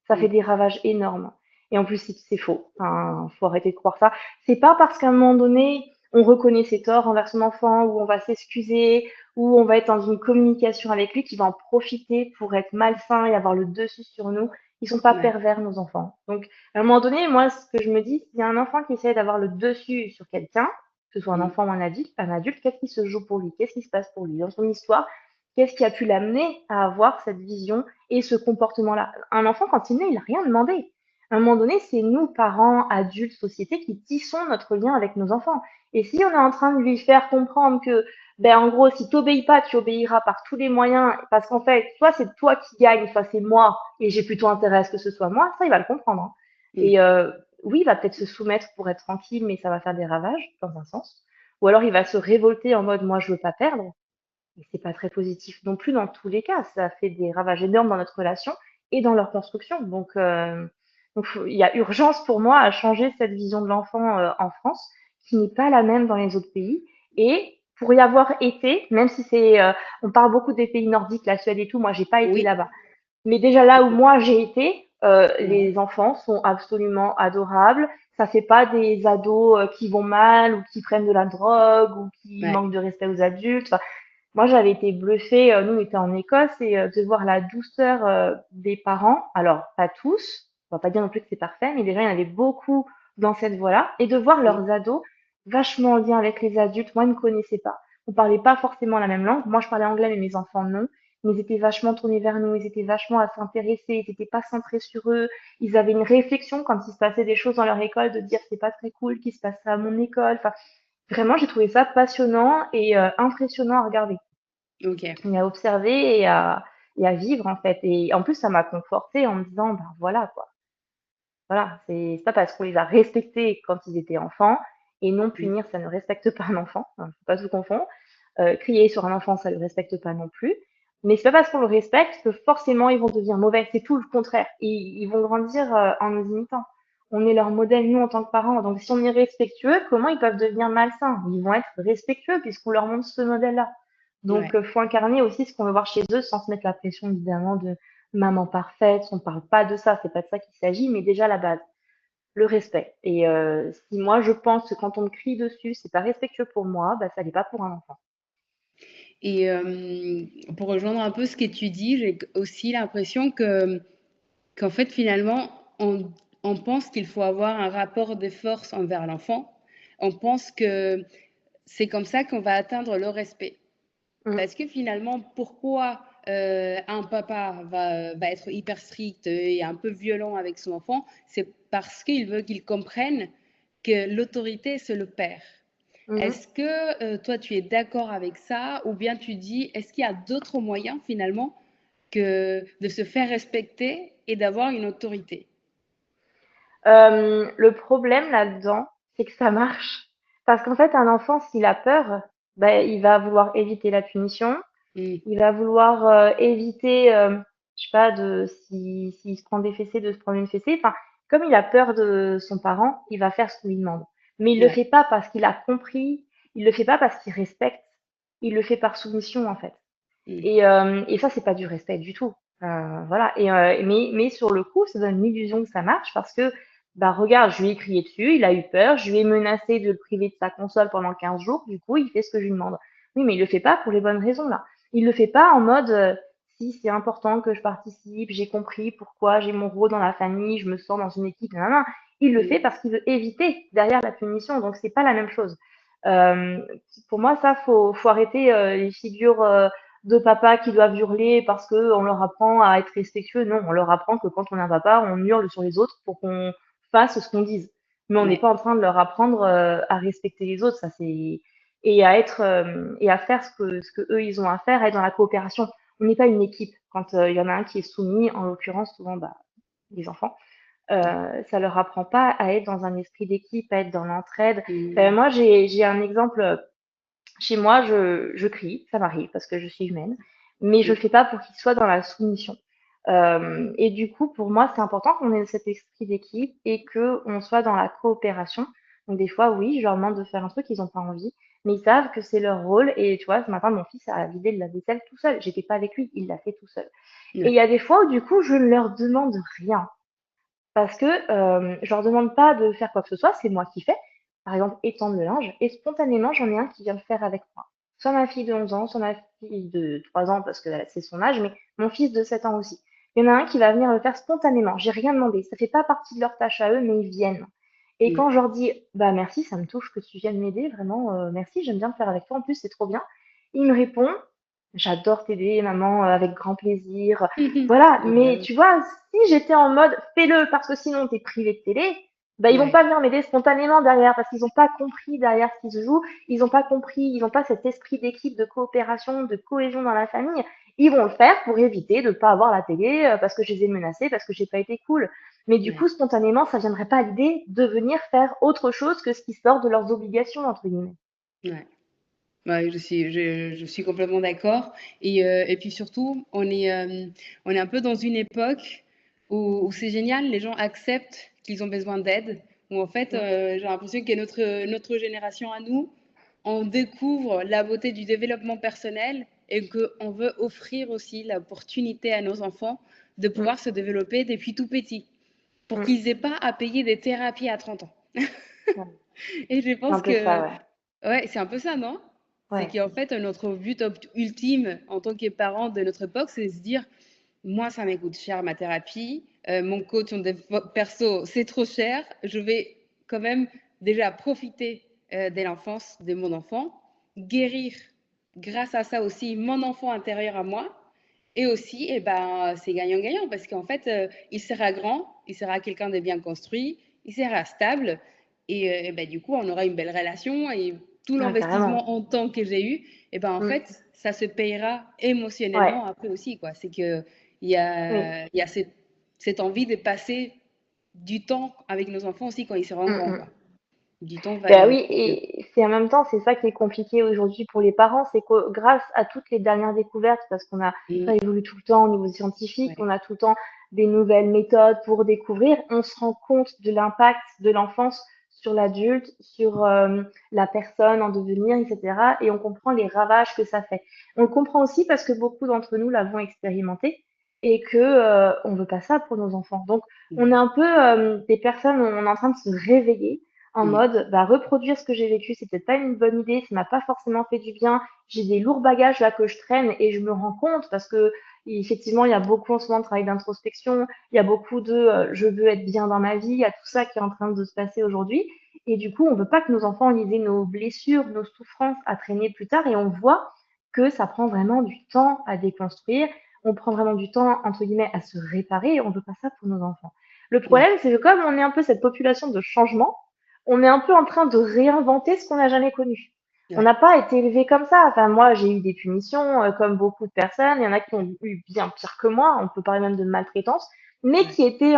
Ça fait Mm. des ravages énormes. Et en plus, c'est faux. Enfin, faut arrêter de croire ça. C'est pas parce qu'à un moment donné, on reconnaît ses torts envers son enfant, ou on va s'excuser, ou on va être dans une communication avec lui qui va en profiter pour être malsain et avoir le dessus sur nous. Ils sont pas Ouais. pervers, nos enfants. Donc, à un moment donné, moi, ce que je me dis, s'il y a un enfant qui essaie d'avoir le dessus sur quelqu'un, que ce soit un Mm. enfant ou un adulte, qu'est-ce qui se joue pour lui? Qu'est-ce qui se passe pour lui? Dans son histoire, qu'est-ce qui a pu l'amener à avoir cette vision et ce comportement-là? Un enfant, quand il naît, il n'a rien demandé. À un moment donné, c'est nous, parents, adultes, société, qui tissons notre lien avec nos enfants. Et si on est en train de lui faire comprendre que, ben, en gros, si tu n'obéis pas, tu obéiras par tous les moyens, parce qu'en fait, soit c'est toi qui gagne, soit c'est moi, et j'ai plutôt intérêt à ce que ce soit moi, ça, il va le comprendre, hein. Mm. Et oui, il va peut-être se soumettre pour être tranquille, mais ça va faire des ravages, dans un sens. Ou alors il va se révolter en mode, moi, je veux pas perdre. Et c'est pas très positif non plus dans tous les cas. Ça fait des ravages énormes dans notre relation et dans leur construction. Donc il y a urgence pour moi à changer cette vision de l'enfant en France, qui n'est pas la même dans les autres pays. Et pour y avoir été, même si on parle beaucoup des pays nordiques, la Suède et tout, moi j'ai pas été Oui. là-bas. Mais déjà là où moi j'ai été, Ouais. les enfants sont absolument adorables. Ça fait pas des ados qui vont mal ou qui prennent de la drogue ou qui Ouais. manquent de respect aux adultes. Enfin, moi, j'avais été bluffée, nous, on était en Écosse et de voir la douceur des parents. Alors, pas tous, on va pas dire non plus que c'est parfait, mais déjà, il y en avait beaucoup dans cette voie-là. Et de voir Mm. leurs ados vachement en lien avec les adultes. Moi, ils ne me connaissaient pas. On parlait pas forcément la même langue. Moi, je parlais anglais, mais mes enfants, non. Mais ils étaient vachement tournés vers nous, ils étaient vachement à s'intéresser, ils n'étaient pas centrés sur eux. Ils avaient une réflexion quand il se passait des choses dans leur école, de dire c'est pas très cool qu'il se passe ça à mon école. Enfin, vraiment, j'ai trouvé ça passionnant et impressionnant à regarder Ok. et à observer et à vivre en fait. Et en plus, ça m'a confortée en me disant, ben voilà quoi. Voilà, c'est pas parce qu'on les a respectés quand ils étaient enfants et non Mm. punir, ça ne respecte pas un enfant. Hein, faut pas tout confondre. Crier sur un enfant, ça le respecte pas non plus. Mais c'est pas parce qu'on le respecte que forcément ils vont devenir mauvais. C'est tout le contraire. Ils vont grandir en nous imitant. On est leur modèle, nous, en tant que parents. Donc, si on est respectueux, comment ils peuvent devenir malsains? Ils vont être respectueux puisqu'on leur montre ce modèle-là. Donc, Ouais. faut incarner aussi ce qu'on veut voir chez eux sans se mettre la pression, évidemment, de maman parfaite. On parle pas de ça, c'est pas de ça qu'il s'agit, mais déjà la base, le respect. Et si moi je pense que quand on me crie dessus, c'est pas respectueux pour moi, bah ça l'est pas pour un enfant. Et pour rejoindre un peu ce que tu dis, j'ai aussi l'impression que qu'en fait, finalement, on pense qu'il faut avoir un rapport de force envers l'enfant. On pense que c'est comme ça qu'on va atteindre le respect. Mm. Parce que finalement, pourquoi un papa va être hyper strict et un peu violent avec son enfant? C'est parce qu'il veut qu'il comprenne que l'autorité, c'est le père. Mhm. Est-ce que toi, tu es d'accord avec ça ou bien tu dis, est-ce qu'il y a d'autres moyens finalement que de se faire respecter et d'avoir une autorité? Le problème là-dedans, c'est que ça marche. Parce qu'en fait, un enfant, s'il a peur, bah, il va vouloir éviter la punition, Mm. il va vouloir éviter, je sais pas, s'il se prend des fessées, de se prendre une fessée. Enfin, comme il a peur de son parent, il va faire ce qu'on lui demande. Mais il le Ouais. fait pas parce qu'il a compris, il le fait pas parce qu'il respecte, il le fait par soumission en fait. Mm. Et ça, c'est pas du respect du tout. Voilà. Mais sur le coup, ça donne l'illusion que ça marche parce que, bah, regarde, je lui ai crié dessus, il a eu peur, je lui ai menacé de le priver de sa console pendant 15 jours, du coup, il fait ce que je lui demande. Oui, mais il le fait pas pour les bonnes raisons, là. Il le fait pas en mode, si c'est important que je participe, j'ai compris pourquoi j'ai mon rôle dans la famille, je me sens dans une équipe, nanana. Il le Mm. fait parce qu'il veut éviter derrière la punition, donc c'est pas la même chose. Euh, pour moi, ça, faut arrêter les figures de papas qui doivent hurler parce que on leur apprend à être respectueux. Non, on leur apprend que quand on est un papa, on hurle sur les autres pour qu'on fasse ce qu'on dise. Mais on n'est Ouais. pas en train de leur apprendre à respecter les autres. Ça c'est et à être et à faire ce que eux ils ont à faire, à être dans la coopération. On n'est pas une équipe. Quand il y en a un qui est soumis, en l'occurrence souvent bah, les enfants, ça leur apprend pas à être dans un esprit d'équipe, à être dans l'entraide. Mm. Moi j'ai un exemple chez moi, je crie, ça m'arrive parce que je suis humaine, mais je Mm. le fais pas pour qu'il soit dans la soumission. Et du coup, pour moi, c'est important qu'on ait cet esprit d'équipe et que on soit dans la coopération. Donc des fois, oui, je leur demande de faire un truc, ils n'ont pas envie, mais ils savent que c'est leur rôle. Et tu vois, ce matin, mon fils a vidé de la vaisselle tout seul. J'étais pas avec lui, il l'a fait tout seul. Et il y Ouais. a des fois où du coup, je ne leur demande rien parce que je leur demande pas de faire quoi que ce soit, c'est moi qui fais. par exemple, étendre le linge, et spontanément, j'en ai un qui vient le faire avec moi. Soit ma fille de 11 ans, soit ma fille de 3 ans, parce que c'est son âge, mais mon fils de 7 ans aussi. Il y en a un qui va venir le faire spontanément. J'ai rien demandé. Ça fait pas partie de leur tâche à eux, mais ils viennent. Et Mm. quand je leur dis, bah merci, ça me touche que tu viennes m'aider, vraiment, merci, j'aime bien le faire avec toi. En plus, c'est trop bien. Il me répond, j'adore t'aider, maman, avec grand plaisir. Voilà. Ah bah Mais oui. tu vois, si j'étais en mode, fais-le parce que sinon t'es privé de télé, bah, ils vont Ouais, pas venir m'aider spontanément derrière parce qu'ils n'ont pas compris derrière ce qui se joue. Ils n'ont pas compris, ils n'ont pas cet esprit d'équipe, de coopération, de cohésion dans la famille. Ils vont le faire pour éviter de ne pas avoir la télé parce que je les ai menacés, parce que j'ai pas été cool. Mais du ouais, coup, spontanément, ça viendrait pas à l'idée de venir faire autre chose que ce qui sort de leurs obligations, entre guillemets. ouais. Ouais, je suis complètement d'accord. Et puis surtout, on est un peu dans une époque où c'est génial, les gens acceptent qu'ils ont besoin d'aide. Où en fait, Mm, j'ai l'impression que notre génération à nous, on découvre la beauté du développement personnel et qu'on veut offrir aussi l'opportunité à nos enfants de mm, pouvoir se développer depuis tout petit, pour mm. qu'ils n'aient pas à payer des thérapies à 30 ans. Ouais. Et je C'est un pense peu ça, que, ouais. ouais, c'est un peu ça, non? C'est Ouais. qu'en fait, notre but ultime en tant que parents de notre époque, c'est de se dire, moi, ça m'écoute cher ma thérapie, mon coach en perso, c'est trop cher, je vais quand même déjà profiter de l'enfance de mon enfant, guérir grâce à ça aussi mon enfant intérieur à moi, et aussi, eh ben, c'est gagnant-gagnant parce qu'en fait, il sera grand, il sera quelqu'un de bien construit, il sera stable, et ben, du coup, on aura une belle relation et tout Ouais, carrément. l'investissement en temps que j'ai eu, et ben, en Mm. fait, ça se payera Ouais. émotionnellement après aussi, quoi. C'est que Oui. il y a cette envie de passer du temps avec nos enfants aussi quand ils seront Mm, grands, mm. quoi. Du temps Ben valeur, oui, et c'est en même temps, c'est ça qui est compliqué aujourd'hui pour les parents, c'est que grâce à toutes les dernières découvertes, parce qu'on a, ça mmh, évolue tout le temps au niveau scientifique, on ouais, a tout le temps des nouvelles méthodes pour découvrir, on se rend compte de l'impact de l'enfance sur l'adulte, sur la personne en devenir, etc. Et on comprend les ravages que ça fait. On le comprend aussi parce que beaucoup d'entre nous l'avons expérimenté et que on veut pas ça pour nos enfants. Donc on est ouais, un peu des personnes, on est en train de se réveiller en mmh, mode bah, reproduire ce que j'ai vécu, c'est peut-être pas une bonne idée, ça m'a pas forcément fait du bien. J'ai des lourds bagages là que je traîne et je me rends compte parce que effectivement il y a beaucoup en ce moment de travail d'introspection, il y a beaucoup de je veux être bien dans ma vie, il y a tout ça qui est en train de se passer aujourd'hui. Et du coup, on veut pas que nos enfants lisent nos blessures, nos souffrances à traîner plus tard et on voit que ça prend vraiment du temps à déconstruire. On prend vraiment du temps, entre guillemets, à se réparer et on veut pas ça pour nos enfants. Le ouais, problème, c'est que comme on est un peu cette population de changement, on est un peu en train de réinventer ce qu'on n'a jamais connu. On ouais, n'a pas été élevé comme ça. Enfin, moi, j'ai eu des punitions, comme beaucoup de personnes. Il y en a qui ont eu bien pire que moi. On peut parler même de maltraitance, mais ouais, qui étaient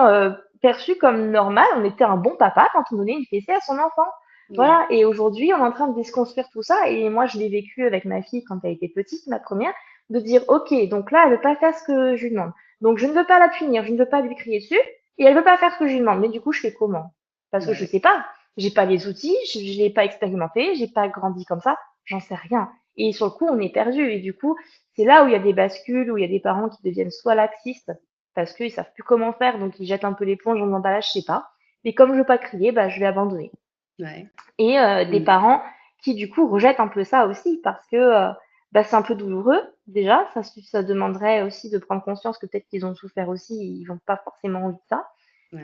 perçues comme normales. On était un bon papa quand on donnait une fessée à son enfant. ouais, Voilà. Et aujourd'hui, on est en train de déconstruire tout ça. Et moi, je l'ai vécu avec ma fille quand elle était petite, ma première, de dire, OK, donc là, elle veut pas faire ce que je lui demande. Donc, je ne veux pas la punir, je ne veux pas lui crier dessus. Et elle veut pas faire ce que je lui demande. Mais du coup, je fais comment? Parce que bah je ouais, sais pas. J'ai pas les outils, je l'ai pas expérimenté, j'ai pas grandi comme ça, j'en sais rien. Et sur le coup, on est perdu. Et du coup, c'est là où il y a des bascules, où il y a des parents qui deviennent soit laxistes, parce qu'ils savent plus comment faire, donc ils jettent un peu l'éponge dans l'emballage, je sais pas. Et comme je veux pas crier, bah, je vais abandonner. ouais, Et des mmh, parents qui, du coup, rejettent un peu ça aussi, parce que bah, c'est un peu douloureux, déjà. Ça demanderait aussi de prendre conscience que peut-être qu'ils ont souffert aussi, ils n'ont pas forcément envie de ça.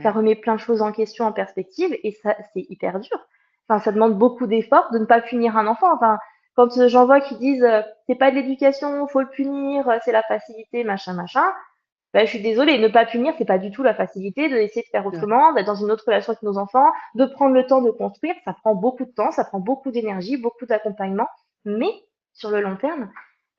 Ça ouais, remet plein de choses en question, en perspective, et ça, c'est hyper dur. Enfin, ça demande beaucoup d'efforts de ne pas punir un enfant. Enfin, quand j'en vois qui disent c'est pas de l'éducation, faut le punir, c'est la facilité, machin, machin. Ben, je suis désolée, ne pas punir, c'est pas du tout la facilité de essayer de faire ouais, autrement, d'être dans une autre relation avec nos enfants, de prendre le temps de construire. Ça prend beaucoup de temps, ça prend beaucoup d'énergie, beaucoup d'accompagnement. Mais sur le long terme,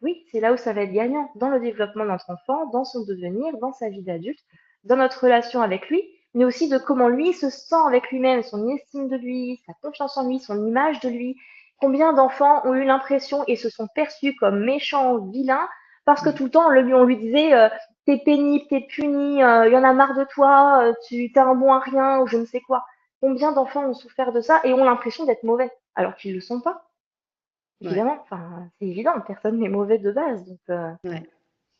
oui, c'est là où ça va être gagnant, dans le développement de notre enfant, dans son devenir, dans sa vie d'adulte, dans notre relation avec lui, mais aussi de comment lui se sent avec lui-même, son estime de lui, sa confiance en lui, son image de lui. Combien d'enfants ont eu l'impression et se sont perçus comme méchants, vilains, parce que mmh, tout le temps on lui disait t'es pénible, t'es puni, il y en a marre de toi, tu t'es un bon à rien ou je ne sais quoi. Combien d'enfants ont souffert de ça et ont l'impression d'être mauvais alors qu'ils ne le sont pas. ouais, Évidemment, enfin, c'est évident, personne n'est mauvais de base. Donc, ouais.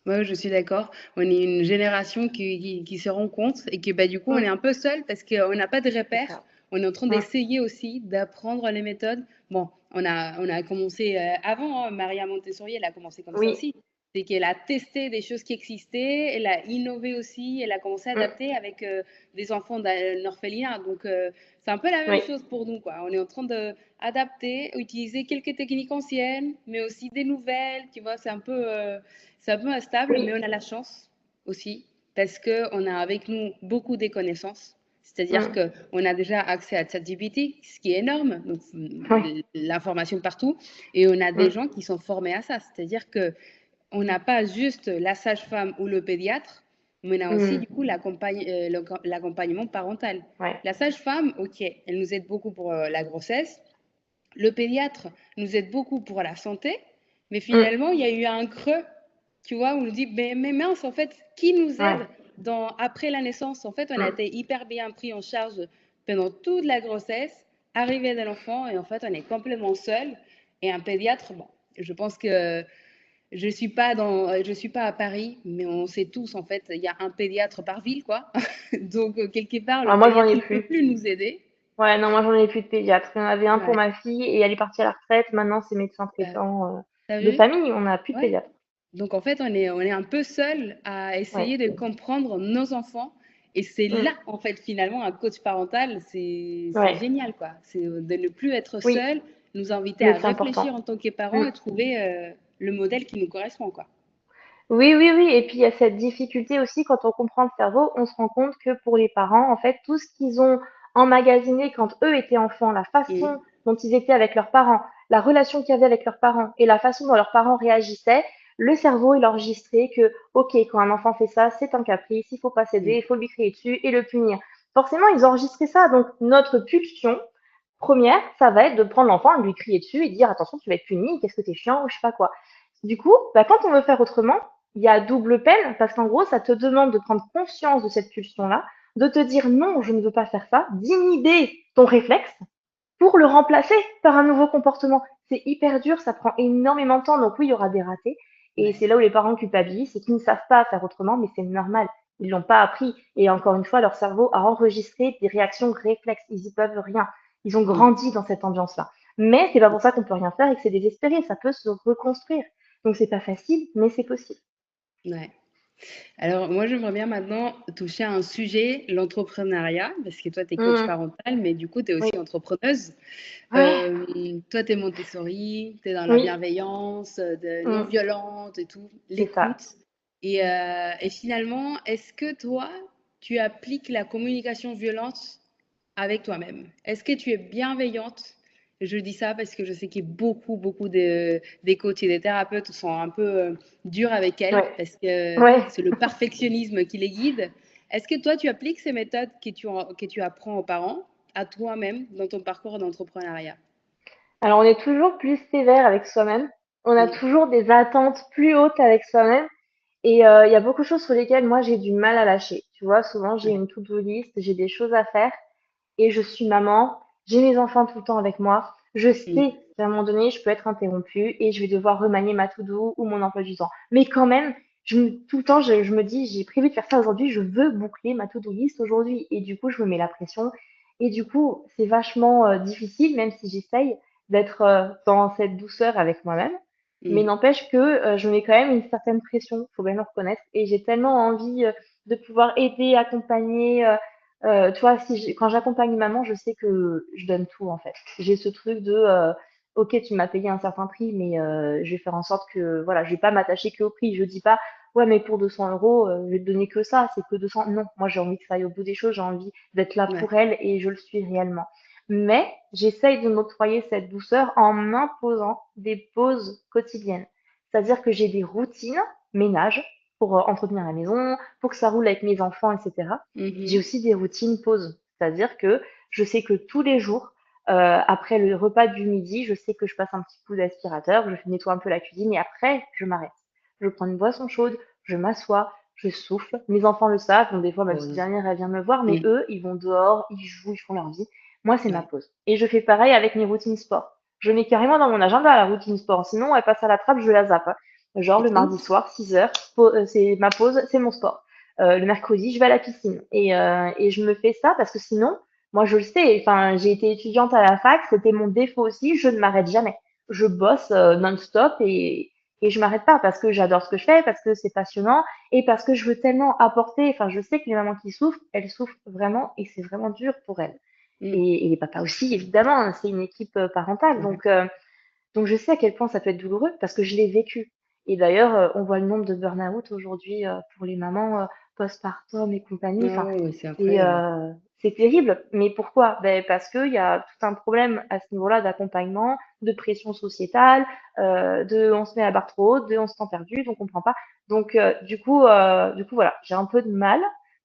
Ouais, je suis d'accord. On est une génération qui se rend compte et que bah, du coup, on est mm, un peu seul parce qu'on n'a pas de c'est repères ça. On est en train Mm. d'essayer aussi d'apprendre les méthodes. Bon, on a commencé avant, hein, Maria Montessori, elle a commencé comme ça Oui. aussi. C'est qu'elle a testé des choses qui existaient, elle a innové aussi, elle a commencé à Mm. adapter avec des enfants d'un orphelinat. Donc, c'est un peu la même Oui. chose pour nous, quoi. On est en train d'adapter, utiliser quelques techniques anciennes, mais aussi des nouvelles, tu vois, c'est un peu instable, mais Oui. on a la chance aussi parce qu'on a avec nous beaucoup de connaissances. C'est-à-dire Mm. qu'on a déjà accès à ChatGPT, ce qui est énorme, donc Ouais. l'information partout, et on a des Mm. gens qui sont formés à ça. C'est-à-dire que on n'a pas juste la sage-femme ou le pédiatre, mais on a aussi Mm. du coup l'accompagnement parental. Ouais. La sage-femme, ok, elle nous aide beaucoup pour la grossesse. Le pédiatre nous aide beaucoup pour la santé, mais Mm. finalement, il y a eu un creux, tu vois, où on nous dit, mais mince, en fait, qui nous Ouais. aide après la naissance? En fait, on a Mm. été hyper bien pris en charge pendant toute la grossesse, arrivée de l'enfant, et en fait, on est complètement seul. Et un pédiatre, bon, je pense que je suis pas à Paris, mais on sait tous, en fait, il y a un pédiatre par ville, quoi. Donc, quelque part, le Alors moi, j'en pédiatre ai ne peut plus. plus nous aider. Ouais, non, moi, j'en ai plus de pédiatre. Il y en avait un pour Ouais. ma fille et elle est partie à la retraite. Maintenant, c'est médecin T'as, traitant t'as de vu? famille. On n'a plus de Ouais. pédiatre. Donc en fait, on est un peu seul à Ouais. essayer de comprendre nos enfants. Et c'est Mm. là, en fait, finalement, un coach parental, c'est Ouais. génial, quoi. C'est de ne plus être Oui, seul, nous inviter mais à c'est réfléchir important. en tant que parents Mm. et trouver le modèle qui nous correspond, quoi. Oui, oui, oui. Et puis, il y a cette difficulté aussi, quand on comprend le cerveau, on se rend compte que pour les parents, en fait, tout ce qu'ils ont emmagasiné quand eux étaient enfants, la façon Mhm. dont ils étaient avec leurs parents, la relation qu'ils avaient avec leurs parents et la façon dont leurs parents réagissaient, le cerveau, il enregistrait que, OK, quand un enfant fait ça, c'est un caprice, il faut pas céder, Mhm. il faut lui crier dessus et le punir. Forcément, ils enregistraient ça. Donc, notre pulsion première, ça va être de prendre l'enfant, de lui crier dessus et dire, attention, tu vas être puni, qu'est-ce que t'es chiant, ou je sais pas quoi. Du coup, bah, quand on veut faire autrement, il y a double peine parce qu'en gros, ça te demande de prendre conscience de cette pulsion-là, de te dire non, je ne veux pas faire ça, d'inhiber ton réflexe pour le remplacer par un nouveau comportement. C'est hyper dur, ça prend énormément de temps, donc oui, il y aura des ratés. Et Ouais. c'est là où les parents culpabilisent, c'est qu'ils ne savent pas faire autrement, mais c'est normal. Ils l'ont pas appris. Et encore une fois, leur cerveau a enregistré des réactions réflexes. Ils y peuvent rien. Ils ont Mhm. grandi dans cette ambiance-là. Mais c'est pas pour ça qu'on peut rien faire et que c'est désespéré. Ça peut se reconstruire. Donc c'est pas facile, mais c'est possible. Ouais. Alors, moi, j'aimerais bien maintenant toucher à un sujet, l'entrepreneuriat, parce que toi, tu es coach Mmh. parental, mais du coup, tu es Oui. aussi entrepreneuse. Ouais. Toi, tu es Montessori, tu es dans la Oui. bienveillance, de Mmh. non-violente et tout, C'est ça. l'écoute. Et finalement, est-ce que toi, tu appliques la communication violente avec toi-même? Est-ce que tu es bienveillante? Je dis ça parce que je sais que beaucoup des coachs et des thérapeutes sont un peu durs avec elles Ouais. parce que Ouais. c'est le perfectionnisme qui les guide. Est-ce que toi, tu appliques ces méthodes que tu apprends aux parents à toi-même dans ton parcours d'entrepreneuriat? Alors, on est toujours plus sévère avec soi-même. On a Mm, toujours des attentes plus hautes avec soi-même. Et il y a beaucoup de choses sur lesquelles moi j'ai du mal à lâcher. Tu vois, souvent j'ai ouais. une to-do list, j'ai des choses à faire et je suis maman, j'ai mes enfants tout le temps avec moi. Je sais Mm, qu'à un moment donné, je peux être interrompue et je vais devoir remanier ma to-do ou mon emploi du temps. Mais quand même, tout le temps, je me dis, j'ai prévu de faire ça aujourd'hui, je veux boucler ma to-do list aujourd'hui. Et du coup, je me mets la pression. Et du coup, c'est vachement difficile, même si j'essaye d'être dans cette douceur avec moi-même. Mais mm, n'empêche que je mets quand même une certaine pression, faut bien le reconnaître. Et j'ai tellement envie de pouvoir aider, accompagner. Tu vois, quand j'accompagne une maman, je sais que je donne tout en fait. J'ai ce truc de, ok, tu m'as payé un certain prix, mais je vais faire en sorte que, voilà, je vais pas m'attacher que au prix. Je dis pas, ouais, mais pour 200 euros, je vais te donner que ça, c'est que 200. Non, moi j'ai envie que ça aille au bout des choses, j'ai envie d'être là ouais. pour elle et je le suis réellement. Mais j'essaye de m'octroyer cette douceur en m'imposant des pauses quotidiennes. C'est-à-dire que j'ai des routines, ménage, pour entretenir la maison, pour que ça roule avec mes enfants, etc. J'ai Mhm, aussi des routines pauses. C'est-à-dire que je sais que tous les jours, après le repas du midi, je sais que je passe un petit coup d'aspirateur, je nettoie un peu la cuisine et après, je m'arrête. Je prends une boisson chaude, je m'assois, je souffle. Mes enfants le savent, donc des fois, ma petite pause. dernière, elle vient me voir, mais Mm, eux, ils vont dehors, ils jouent, ils font leur vie. Moi, c'est ma ouais. pause. Et je fais pareil avec mes routines sport. Je mets carrément dans mon agenda la routine sport. Sinon, elle passe à la trappe, je la zappe, hein. Genre, le mardi soir, 6 heures, c'est ma pause, c'est mon sport. Le mercredi, je vais à la piscine. Et je me fais ça parce que sinon, Moi, je le sais. Enfin, j'ai été étudiante à la fac, c'était mon défaut aussi. Je ne m'arrête jamais. Je bosse non-stop et je m'arrête pas parce que j'adore ce que je fais, parce que c'est passionnant et parce que je veux tellement apporter. Enfin, je sais que les mamans qui souffrent, elles souffrent vraiment et c'est vraiment dur pour elles. Mm. Et les papas aussi, évidemment. Hein, c'est une équipe parentale, Ouais. donc je sais à quel point ça peut être douloureux parce que je l'ai vécu. Et d'ailleurs, on voit le nombre de burn-out aujourd'hui pour les mamans postpartum et compagnie. Enfin, Oh, oui, c'est c'est incroyable. euh, c'est terrible. Mais pourquoi? Ben, parce qu'il y a tout un problème à ce niveau-là d'accompagnement, de pression sociétale, de on se met à la barre trop haute, de on se sent perdu, donc on comprend pas. Donc du coup voilà, j'ai un peu de mal,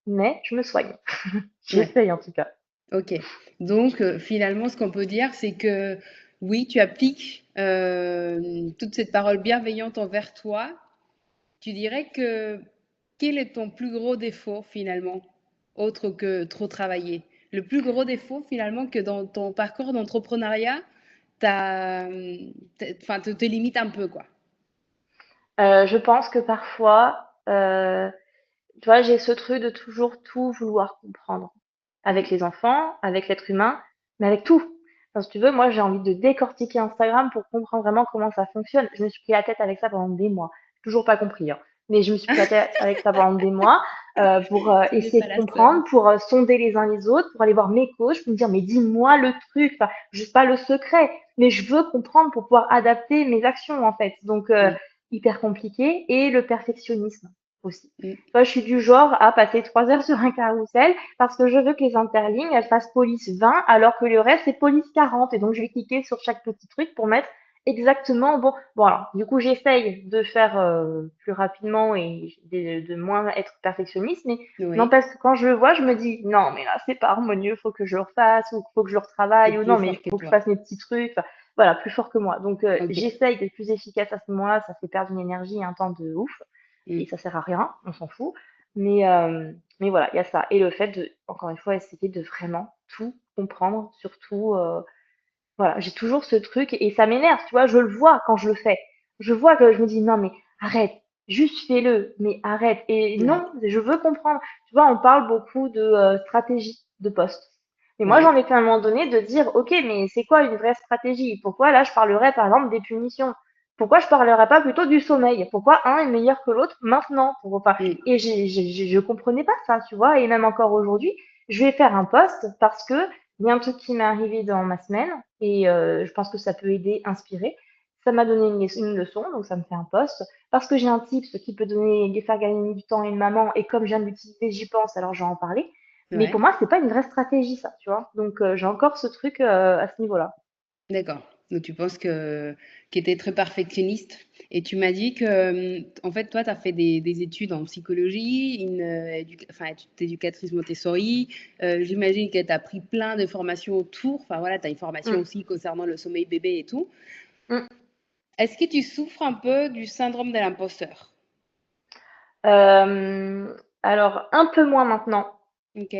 mais je me soigne. Ouais. J'essaye en tout cas. Ok. Donc, finalement, ce qu'on peut dire, c'est que oui, tu appliques toute cette parole bienveillante envers toi. Tu dirais que quel est ton plus gros défaut finalement, autre que trop travailler? Le plus gros défaut finalement que dans ton parcours d'entrepreneuriat, enfin, te limite un peu, quoi. Je pense que parfois, tu vois, j'ai ce truc de toujours tout vouloir comprendre. Mm. Avec les enfants, avec l'être humain, mais avec tout. Enfin, si tu veux, moi, j'ai envie de décortiquer Instagram pour comprendre vraiment comment ça fonctionne. Je me suis pris la tête avec ça pendant des mois. Toujours pas compris, hein. Mais je me suis pris la tête avec ça pendant des mois pour Tu n'es essayer pas de la seule. comprendre, pour sonder les uns les autres, pour aller voir mes coachs, pour me dire, mais dis-moi le truc. Enfin, je sais pas le secret, mais je veux comprendre pour pouvoir adapter mes actions, en fait. Donc, Mm, hyper compliqué. Et le perfectionnisme aussi. mm. Moi, je suis du genre à passer 3 heures sur un carrousel parce que je veux que les interlignes, elles fassent police 20 alors que le reste, c'est police 40. Et donc, je vais cliquer sur chaque petit truc pour mettre exactement bon. Bon, alors, du coup, j'essaye de faire plus rapidement et de moins être perfectionniste, mais Oui, n'empêche que quand je le vois, je me dis non, mais là, c'est pas harmonieux, faut que je le refasse ou faut que je le c'est retravaille ou plus non, mais il fort que faut que je toi. fasse mes petits trucs. Enfin, voilà, plus fort que moi. Donc, Ok. j'essaye d'être plus efficace à ce moment-là. Ça fait perdre une énergie et un temps de ouf Mm. et ça sert à rien, on s'en fout. Mais voilà, il y a ça. Et le fait de, encore une fois, essayer de vraiment tout comprendre, surtout, voilà, j'ai toujours ce truc et ça m'énerve, tu vois, je le vois quand je le fais. Je vois que je me dis non, mais arrête, juste fais-le, mais arrête. Et Ouais, non, je veux comprendre. Tu vois, on parle beaucoup de stratégie de poste. Et moi, ouais. j'en étais à un moment donné de dire, ok, mais c'est quoi une vraie stratégie? Pourquoi là, je parlerais par exemple des punitions? Pourquoi je parlerais pas plutôt du sommeil? Pourquoi un est meilleur que l'autre maintenant? Enfin, Mm. et je comprenais pas ça, tu vois. Et même encore aujourd'hui, je vais faire un poste parce que il y a un truc qui m'est arrivé dans ma semaine et je pense que ça peut aider, inspirer. Ça m'a donné une leçon, donc ça me fait un post. Parce que j'ai un tips qui peut donner, faire gagner du temps à une maman, et comme je viens de l'utiliser, j'y pense, alors je vais en parler. Mais pour Ouais. moi, c'est pas une vraie stratégie, ça, tu vois. Donc j'ai encore ce truc à ce niveau-là. D'accord. Donc tu penses que tu étais très perfectionniste et tu m'as dit que, en fait, toi, tu as fait des études en psychologie, enfin, tu es éducatrice Montessori. J'imagine que tu as pris plein de formations autour. Enfin, voilà, tu as une formation Mm, aussi concernant le sommeil bébé et tout. mm. Est-ce que tu souffres un peu du syndrome de l'imposteur? Euh, alors, un peu moins maintenant, Ok.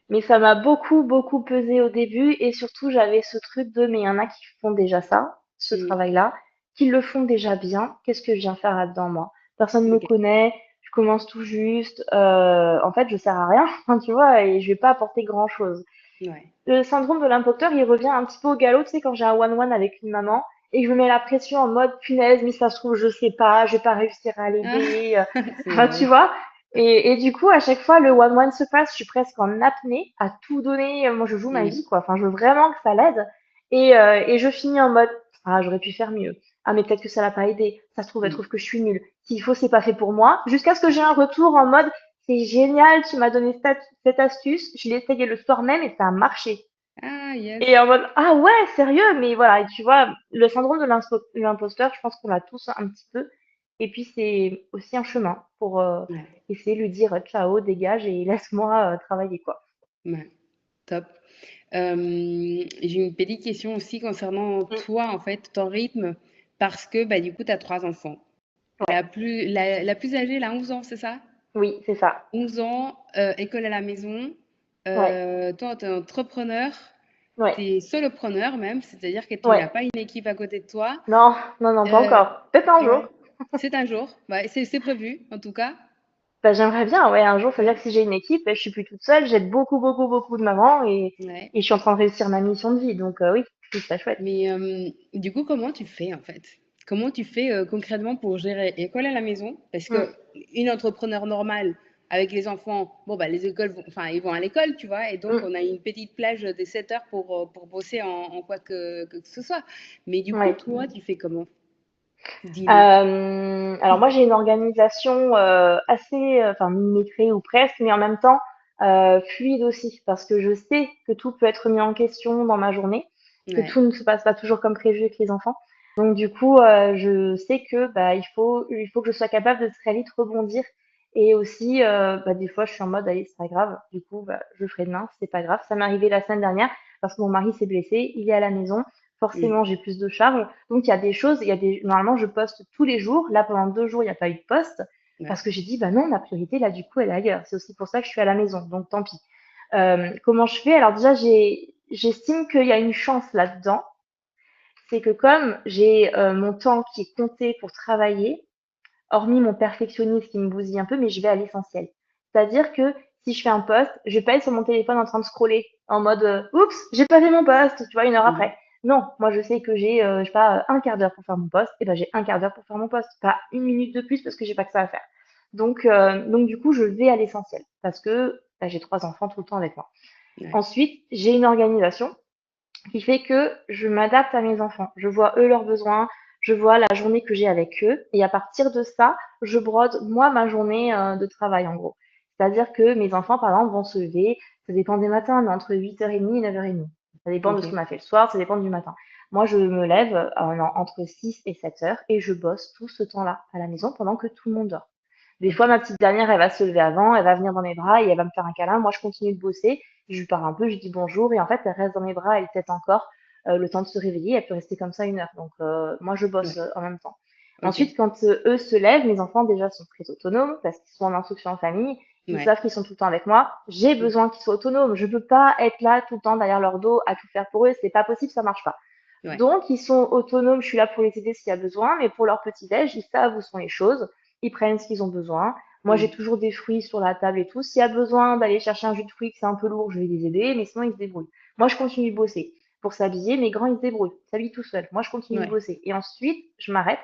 mais ça m'a beaucoup, beaucoup pesé au début et surtout, j'avais ce truc de, mais il y en a qui font déjà ça, ce Mm. travail-là, qui le font déjà bien. Qu'est-ce que je viens faire là-dedans, moi? Personne ne me Ok. connaît, je commence tout juste. En fait, je sers à rien, tu vois, et je vais pas apporter grand-chose. Ouais. Le syndrome de l'imposteur, il revient un petit peu au galop, tu sais, quand j'ai un one-one avec une maman et que je me mets la pression en mode punaise, mais ça se trouve, je sais pas, je vais pas réussir à Ah, l'aider. c'est Enfin, tu drôle. vois. Et du coup, à chaque fois, le one-one se passe, je suis presque en apnée à tout donner. Moi, je joue ma Mm. vie, quoi. Enfin, je veux vraiment que ça l'aide. Et je finis en mode, ah, j'aurais pu faire mieux. Ah, mais peut-être que ça l'a pas aidé. Ça se trouve, elle Mm. trouve que je suis nulle. S'il faut, c'est pas fait pour moi. Jusqu'à ce que j'ai un retour en mode, c'est génial, tu m'as donné cette astuce. Je l'ai essayé le soir même et ça a marché. Ah, yes. Et en mode, ah ouais, sérieux, mais voilà, et tu vois, le syndrome de l'imposteur, je pense qu'on l'a tous un petit peu. Et puis, c'est aussi un chemin pour Ouais. essayer de lui dire, ciao, dégage et laisse-moi travailler, quoi. Ouais. Top. J'ai une petite question aussi concernant Mm. toi, en fait, ton rythme, parce que bah, du coup, tu as 3 enfants. Ouais, La plus âgée, elle a 11 ans, c'est ça? oui, c'est ça. 11 ans, école à la maison. Ouais, Toi, tu es entrepreneur, ouais, tu es solopreneur même, c'est-à-dire que tu ouais. n'as pas une équipe à côté de toi. Non, non, non, pas Euh, encore. Peut-être un jour. ouais, c'est un jour, ouais, c'est prévu en tout cas. Bah, j'aimerais bien, ouais, un jour, c'est-à-dire que si j'ai une équipe, je suis plus toute seule, j'aide beaucoup, beaucoup, beaucoup de mamans Ouais. et je suis en train de réussir ma mission de vie. Donc, oui, je trouve ça chouette. Mais du coup, comment tu fais en fait? Comment tu fais concrètement pour gérer l'école à la maison? Parce Mm, que une entrepreneur normale avec les enfants, bon bah les écoles, enfin ils vont à l'école, tu vois, et donc mm, on a une petite plage des 7 heures pour bosser en quoi que ce soit. Mais du coup, ouais. toi, tu fais comment? Dis-nous. Alors moi, j'ai une organisation assez, enfin millimétrée ou presque, mais en même temps fluide aussi, parce que je sais que tout peut être mis en question dans ma journée, que Ouais. tout ne se passe pas toujours comme prévu avec les enfants. Donc du coup, je sais que bah, il faut que je sois capable de très vite rebondir. Et aussi, bah, des fois, je suis en mode, allez, c'est pas grave. Du coup, bah, je ferai demain, c'est pas grave. Ça m'est arrivé la semaine dernière parce que mon mari s'est blessé, il est à la maison. Mm. Forcément, j'ai plus de charges. Donc, il y a des choses, normalement, je poste tous les jours. Là, pendant 2 jours, il n'y a pas eu de poste Ouais. parce que j'ai dit, bah non, ma priorité, là, du coup, elle est ailleurs. C'est aussi pour ça que je suis à la maison. Donc, tant pis. Comment je fais? Alors, déjà, j'estime qu'il y a une chance là-dedans. C'est que comme j'ai mon temps qui est compté pour travailler, hormis mon perfectionnisme qui me bousille un peu, mais je vais à l'essentiel. C'est-à-dire que si je fais un post, je vais pas être sur mon téléphone en train de scroller en mode oups, j'ai pas fait mon post, tu vois, 1 heure Mhm. après. Non, moi je sais que j'ai, je sais pas, un quart d'heure pour faire mon post, et ben j'ai un quart d'heure pour faire mon post, pas 1 minute de plus parce que j'ai pas que ça à faire. Donc du coup, je vais à l'essentiel parce que bah, j'ai 3 enfants tout le temps avec moi. Ouais. Ensuite, j'ai une organisation qui fait que je m'adapte à mes enfants. Je vois eux leurs besoins, je vois la journée que j'ai avec eux, et à partir de ça, je brode moi ma journée de travail en gros. C'est-à-dire que mes enfants, par exemple, vont se lever, ça dépend des matins, mais entre 8h30 et 9h30. Ça dépend de ce qu'on Ok. a fait le soir, ça dépend du matin. Moi, je me lève entre 6 et 7 heures et je bosse tout ce temps-là à la maison pendant que tout le monde dort. Des Ok. fois, ma petite dernière, elle va se lever avant, elle va venir dans mes bras et elle va me faire un câlin. Moi, je continue de bosser, je lui parle un peu, je lui dis bonjour et en fait, elle reste dans mes bras, elle tête encore le temps de se réveiller. Elle peut rester comme ça 1 heure. Donc, moi, je bosse Ouais. en même temps. Ok. Ensuite, quand eux se lèvent, mes enfants déjà sont très autonomes parce qu'ils sont en instruction en famille. Ils Ouais. savent qu'ils sont tout le temps avec moi. J'ai besoin qu'ils soient autonomes. Je peux pas être là tout le temps derrière leur dos à tout faire pour eux. C'est pas possible, ça marche pas. Ouais. Donc, ils sont autonomes. Je suis là pour les aider s'il y a besoin. Mais pour leur petit-déj, ils savent où sont les choses. Ils prennent ce qu'ils ont besoin. Moi, j'ai Mm. toujours des fruits sur la table et tout. S'il y a besoin d'aller chercher un jus de fruits que c'est un peu lourd, je vais les aider. Mais sinon, ils se débrouillent. Moi, je continue de bosser pour s'habiller. Mes grands, ils se débrouillent. Ils s'habillent tout seuls. Moi, je continue de Ouais. bosser. Et ensuite, je m'arrête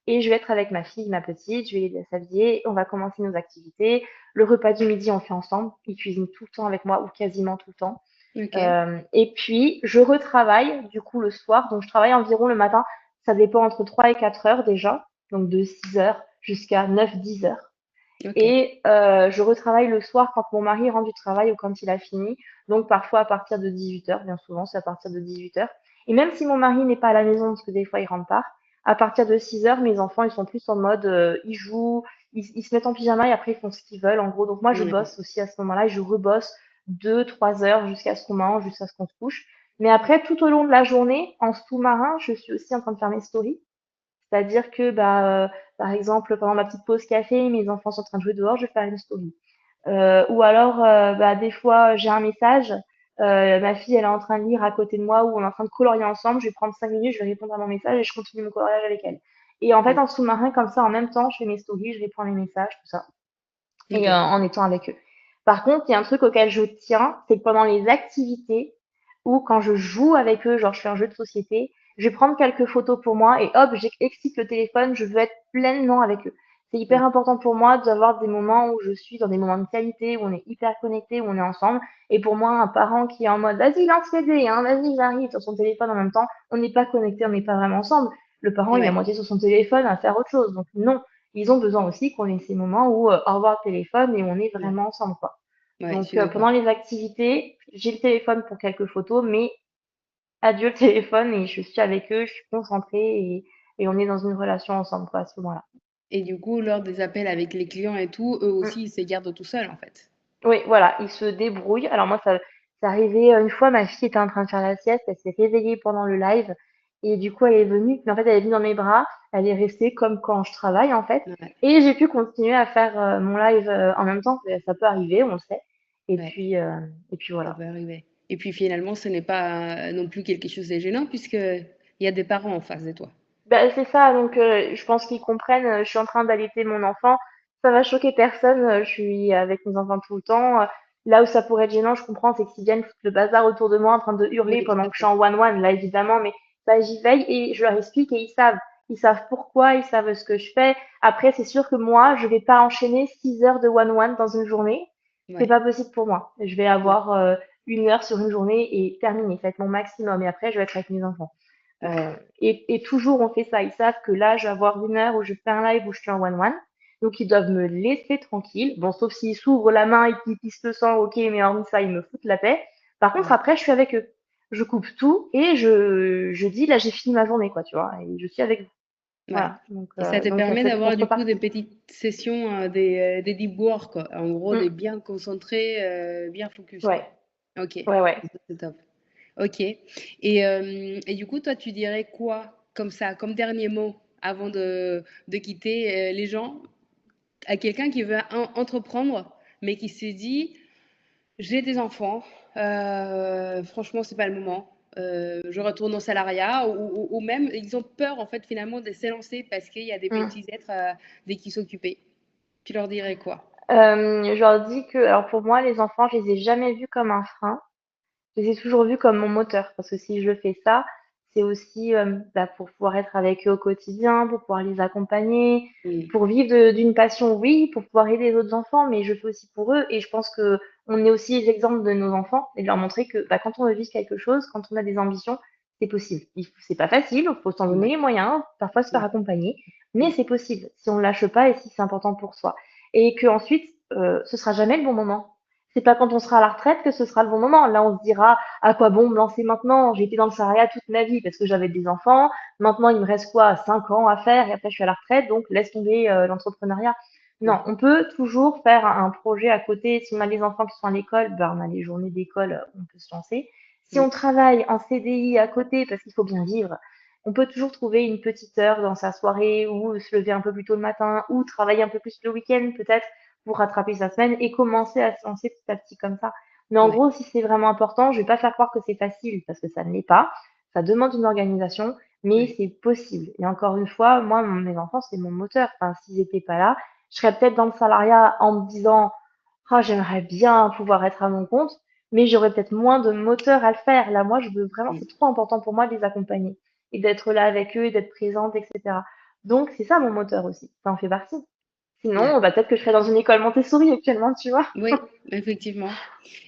et je vais être avec ma fille, ma petite. Je vais l'aider à s'habiller. On va commencer nos activités. Le repas du midi, on fait ensemble. Ils cuisinent tout le temps avec moi ou quasiment tout le temps. Ok. Et puis, je retravaille du coup le soir. Donc, je travaille environ le matin. Ça dépend entre 3 et 4 heures déjà. Donc, de 6 heures jusqu'à 9, 10 heures. Ok. Et je retravaille le soir quand mon mari rentre du travail ou quand il a fini. Donc parfois à partir de 18 heures, bien souvent c'est à partir de 18 heures. Et même si mon mari n'est pas à la maison, parce que des fois il rentre tard, à partir de 6 heures, mes enfants ils sont plus en mode ils jouent, ils se mettent en pyjama et après ils font ce qu'ils veulent en gros. Donc moi je Ouais. bosse aussi à ce moment-là et je rebosse 2, 3 heures jusqu'à ce qu'on mange, jusqu'à ce qu'on se couche. Mais après, tout au long de la journée, en sous-marin, je suis aussi en train de faire mes stories. C'est-à-dire que, bah, par exemple, pendant ma petite pause café, mes enfants sont en train de jouer dehors, je vais faire une story. Ou alors, bah, des fois, j'ai un message, ma fille, elle est en train de lire à côté de moi ou on est en train de colorier ensemble, je vais prendre 5 minutes, je vais répondre à mon message et je continue mon coloriage avec elle. Et en fait, Mm. en sous-marin, comme ça, en même temps, je fais mes stories, je réponds à mes messages, tout ça, et Ok. en étant avec eux. Par contre, il y a un truc auquel je tiens, c'est que pendant les activités ou quand je joue avec eux, genre je fais un jeu de société, je vais prendre quelques photos pour moi et hop, j'excite le téléphone, je veux être pleinement avec eux. C'est Mm. hyper important pour moi d'avoir des moments où je suis dans des moments de qualité, où on est hyper connectés, où on est ensemble. Et pour moi, un parent qui est en mode vas-y, lance les dés, hein, vas-y, j'arrive sur son téléphone en même temps, on n'est pas connecté, on n'est pas vraiment ensemble. Le parent, il est à Ouais. moitié sur son téléphone à faire autre chose. Donc non, ils ont besoin aussi qu'on ait ces moments où au revoir le téléphone et on est Ouais. vraiment ensemble, quoi. Ouais, je Donc suis d'accord. pendant les activités, j'ai le téléphone pour quelques photos, mais adieu le téléphone et je suis avec eux, je suis concentrée et on est dans une relation ensemble, quoi, à ce moment-là. Et du coup, lors des appels avec les clients et tout, eux Mm. aussi, ils se gardent tout seuls, en fait. Oui, voilà, ils se débrouillent. Alors moi, ça arrivait une fois, ma fille était en train de faire la sieste, elle s'est réveillée pendant le live et du coup, elle est venue, mais en fait, elle est venue dans mes bras, elle est restée comme quand je travaille, en fait, Ouais. et j'ai pu continuer à faire mon live en même temps. Ça peut arriver, on le sait. Et Ouais, puis, euh, et puis ça voilà. peut arriver. Et puis finalement, ce n'est pas non plus quelque chose de gênant puisque il y a des parents en face de toi. Bah, c'est ça, donc je pense qu'ils comprennent. Je suis en train d'allaiter mon enfant. Ça va choquer personne. Je suis avec mes enfants tout le temps. Là où ça pourrait être gênant, je comprends, c'est que s'ils viennent foutre le bazar autour de moi en train de hurler Oui, tout pendant à que je suis fait. en one-one, là évidemment, mais ça j'y veille et je leur explique et ils savent. Ils savent pourquoi, ils savent ce que je fais. Après, c'est sûr que moi, je vais pas enchaîner 6 heures de one-one dans une journée. C'est Ouais, pas possible pour moi. Je vais ouais, avoir 1 heure sur une journée et terminé. Ça va être mon maximum. Et après, je vais être avec mes enfants. ouais. Et toujours, on fait ça. Ils savent que là, je vais avoir 1 heure où je fais un live où je suis en one-one. Donc, ils doivent me laisser tranquille. Bon, sauf s'ils s'ouvrent la main et qu'ils pissent le sang, ok, mais hormis ça, ils me foutent la paix. Par contre, Ouais. après, je suis avec eux. Je coupe tout et je dis, là, j'ai fini ma journée, quoi, tu vois, et je suis avec vous. Ouais. Voilà. Et ça te Donc, il y a permet cette d'avoir du coup des contrepartie. petites sessions, des deep work, quoi. En gros, des Mm. bien concentrés, bien focus, quoi. Ouais, Ok, ouais, ouais. ça, c'est top. Ok. Et du coup, toi, tu dirais quoi comme ça, comme dernier mot avant de quitter les gens à quelqu'un qui veut entreprendre, mais qui s'est dit, j'ai des enfants, franchement, c'est pas le moment. Je retourne au salariat ou même ils ont peur en fait finalement de s'élancer parce qu'il y a des Mm. petits êtres dès qui s'occuper. Tu leur dirais quoi? Je leur dis que, alors pour moi, les enfants, je les ai jamais vus comme un frein. Je les ai toujours vus comme mon moteur, parce que si je fais ça, c'est aussi bah, pour pouvoir être avec eux au quotidien, pour pouvoir les accompagner, Mm. pour vivre d'une passion, oui, pour pouvoir aider les autres enfants, mais je fais aussi pour eux. Et je pense que on est aussi les exemples de nos enfants et de leur montrer que bah, quand on veut vivre quelque chose, quand on a des ambitions, c'est possible. C'est pas facile, il faut s'en donner Ouais, les moyens, parfois se faire ouais, accompagner, mais mm, c'est possible si on ne lâche pas et si c'est important pour soi. Et que ensuite, ce sera jamais le bon moment. C'est pas quand on sera à la retraite que ce sera le bon moment. Là, on se dira, à quoi bon me lancer maintenant? J'ai été dans le salariat toute ma vie parce que j'avais des enfants. Maintenant, il me reste quoi? 5 ans à faire et après, je suis à la retraite, donc laisse tomber l'entrepreneuriat. Non, mm, on peut toujours faire un projet à côté. Si on a les enfants qui sont à l'école, ben, on a les journées d'école, on peut se lancer. Si mm, on travaille en CDI à côté parce qu'il faut bien vivre, on peut toujours trouver une petite heure dans sa soirée ou se lever un peu plus tôt le matin ou travailler un peu plus le week-end peut-être pour rattraper sa semaine et commencer à se lancer petit à petit comme ça. Mais en ouais, gros, si c'est vraiment important, je vais pas faire croire que c'est facile parce que ça ne l'est pas. Ça demande une organisation, mais ouais, c'est possible. Et encore une fois, moi, mes enfants, c'est mon moteur. Enfin, s'ils étaient pas là, je serais peut-être dans le salariat en me disant, ah, j'aimerais bien pouvoir être à mon compte, mais j'aurais peut-être moins de moteur à le faire. Là, moi, je veux vraiment, mm, c'est trop important pour moi de les accompagner et d'être là avec eux et d'être présente, etc. Donc, c'est ça mon moteur aussi. Ça en fait partie. ouais. Sinon, bah, peut-être que je serais dans une école Montessori actuellement, tu vois. Oui, effectivement.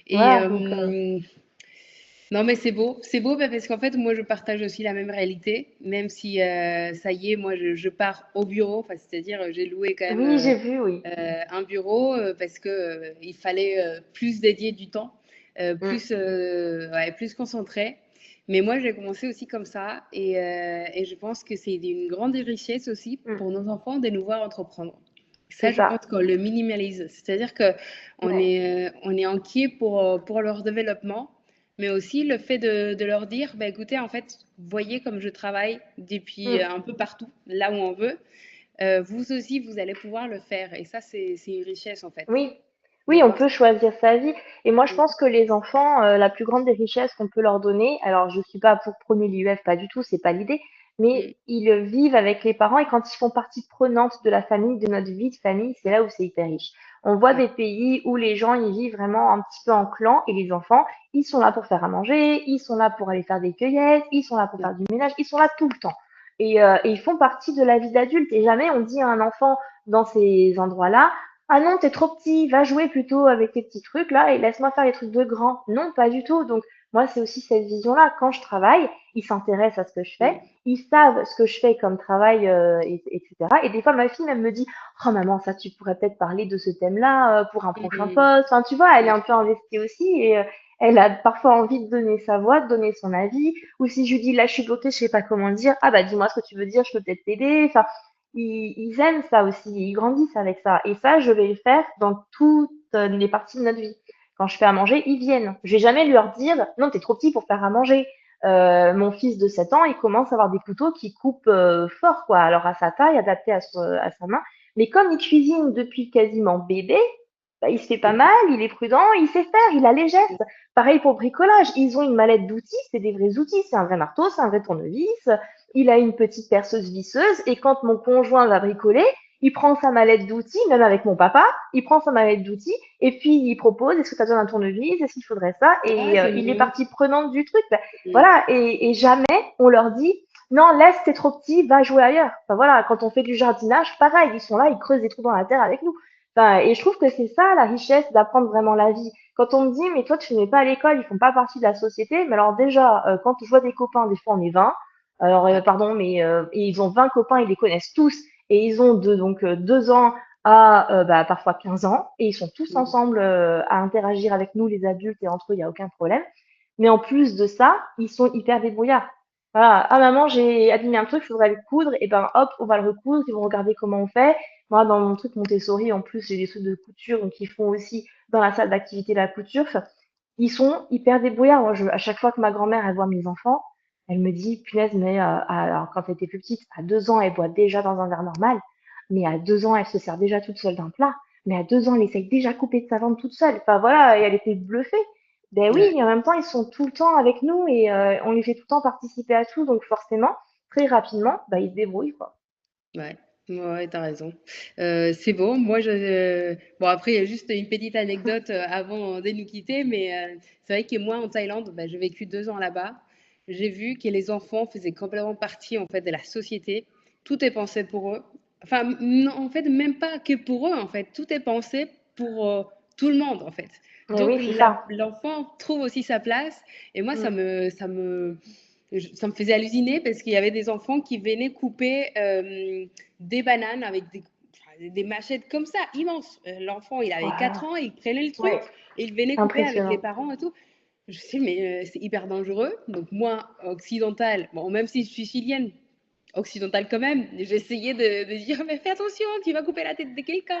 Et Voilà, donc non, mais c'est beau bah, parce qu'en fait, moi, je partage aussi la même réalité, même si ça y est, moi, je pars au bureau, enfin, c'est-à-dire, j'ai loué quand même oui, j'ai vu, oui. un bureau parce que il fallait plus dédier du temps, Mmh, ouais, plus concentré. Mais moi, j'ai commencé aussi comme ça et je pense que c'est une grande richesse aussi mmh, pour nos enfants de nous voir entreprendre. c'est Ça, je ça. pense qu'on le minimalise, c'est-à-dire que Ouais. on est inquiet pour leur développement, mais aussi le fait de leur dire, bah, écoutez, en fait, vous voyez comme je travaille depuis Mmh, un peu partout, là où on veut, vous aussi, vous allez pouvoir le faire. Et ça, c'est une richesse, en fait, oui. de Oui, on voir peut ça. choisir sa vie. Et moi, je Mm, pense que les enfants, la plus grande des richesses qu'on peut leur donner, alors je suis pas pour prôner l'IEF, pas du tout, c'est pas l'idée, mais mm, ils vivent avec les parents et quand ils font partie prenante de la famille, de notre vie de famille, c'est là où c'est hyper riche. On voit ouais, des pays où les gens, ils vivent vraiment un petit peu en clan et les enfants, ils sont là pour faire à manger, ils sont là pour aller faire des cueillettes, ils sont là pour ouais, faire du ménage, ils sont là tout le temps. Et ils font partie de la vie d'adulte. Et jamais on dit à un enfant dans ces endroits-là, ah non, t'es trop petit, va jouer plutôt avec tes petits trucs là et laisse-moi faire les trucs de grand. Non, pas du tout. Donc, moi, c'est aussi cette vision-là. Quand je travaille, ils s'intéressent à ce que je fais, mm, ils savent ce que je fais comme travail, etc. Et des fois, ma fille même me dit, oh maman, ça, tu pourrais peut-être parler de ce thème-là pour un prochain mm, poste. Enfin, tu vois, elle est ouais, un peu investie aussi et elle a parfois envie de donner sa voix, de donner son avis. Ou si je lui dis, là, je suis bloquée, je sais pas comment dire, ah bah dis-moi ce que tu veux dire, je peux peut-être t'aider. Enfin, ils aiment ça aussi, ils grandissent avec ça. Et ça, je vais le faire dans toutes les parties de notre vie. Quand je fais à manger, ils viennent. Je vais jamais leur dire, non, t'es trop petit pour faire à manger. Mon fils de 7 ans, il commence à avoir des couteaux qui coupent fort, quoi. Alors à sa taille, adapté à sa main. Mais comme il cuisine depuis quasiment bébé, bah, il se fait pas mal, il est prudent, il sait faire, il a les gestes. Pareil pour le bricolage, ils ont une mallette d'outils, c'est des vrais outils, c'est un vrai marteau, c'est un vrai tournevis, il a une petite perceuse visseuse et quand mon conjoint va bricoler, il prend sa mallette d'outils, même avec mon papa, il prend sa mallette d'outils et puis il propose, est-ce que tu as besoin d'un tournevis, est-ce qu'il faudrait ça? Ah, Et c'est il est mignon. partie prenante du truc. Ben, Mm. voilà, et jamais on leur dit, non, laisse, t'es trop petit, va jouer ailleurs. Enfin voilà, quand on fait du jardinage, pareil, ils sont là, ils creusent des trous dans la terre avec nous. Enfin, et je trouve que c'est ça la richesse d'apprendre vraiment la vie. Quand on me dit, mais toi, tu n'es pas à l'école, ils font pas partie de la société. Mais alors déjà, quand je vois des copains, des fois on est 20. Alors, Ouais. pardon, mais et ils ont 20 copains, ils les connaissent tous. Et ils ont donc 2 ans à bah, parfois 15 ans. Et ils sont tous Mm. ensemble à interagir avec nous, les adultes, et entre eux, il n'y a aucun problème. Mais en plus de ça, ils sont hyper débrouillards. Voilà. Ah, maman, j'ai abîmé un truc, il faudrait le coudre. Et ben, hop, on va le recoudre. Ils vont regarder comment on fait. Moi, dans mon truc Montessori, en plus, j'ai des trucs de couture, donc ils font aussi dans la salle d'activité la couture. Enfin, ils sont hyper débrouillards. Moi, à chaque fois que ma grand-mère, elle voit mes enfants, elle me dit, punaise, mais alors, quand elle était plus petite, à 2 ans, elle boit déjà dans un verre normal. Mais à 2 ans, elle se sert déjà toute seule d'un plat. Mais à 2 ans, elle essaye déjà de couper de sa viande toute seule. Enfin, voilà, et elle était bluffée. Ben oui, Ouais. et en même temps, ils sont tout le temps avec nous et on les fait tout le temps participer à tout. Donc, forcément, très rapidement, bah, ils se débrouillent, quoi. Ouais, ouais, ouais, tu raison. C'est bon, moi bon après il y a juste une petite anecdote, avant de nous quitter, mais c'est vrai que moi en Thaïlande, bah, j'ai vécu 2 ans là-bas. J'ai vu que les enfants faisaient complètement partie en fait de la société. Tout est pensé pour eux. Enfin non, en fait même pas que pour eux en fait, tout est pensé pour, tout le monde en fait. Et Donc oui, c'est ça. l'enfant trouve aussi sa place et moi Mm. ça me faisait halluciner parce qu'il y avait des enfants qui venaient couper des bananes avec des machettes comme ça, immenses. L'enfant, il avait Ouais, 4 ans, il prenait le truc ouais, et il venait couper avec les impressionnant. parents et tout. Je sais, mais c'est hyper dangereux. Donc moi, occidentale, bon, même si je suis chilienne, occidentale quand même, j'essayais de dire, mais fais attention, tu vas couper la tête de quelqu'un.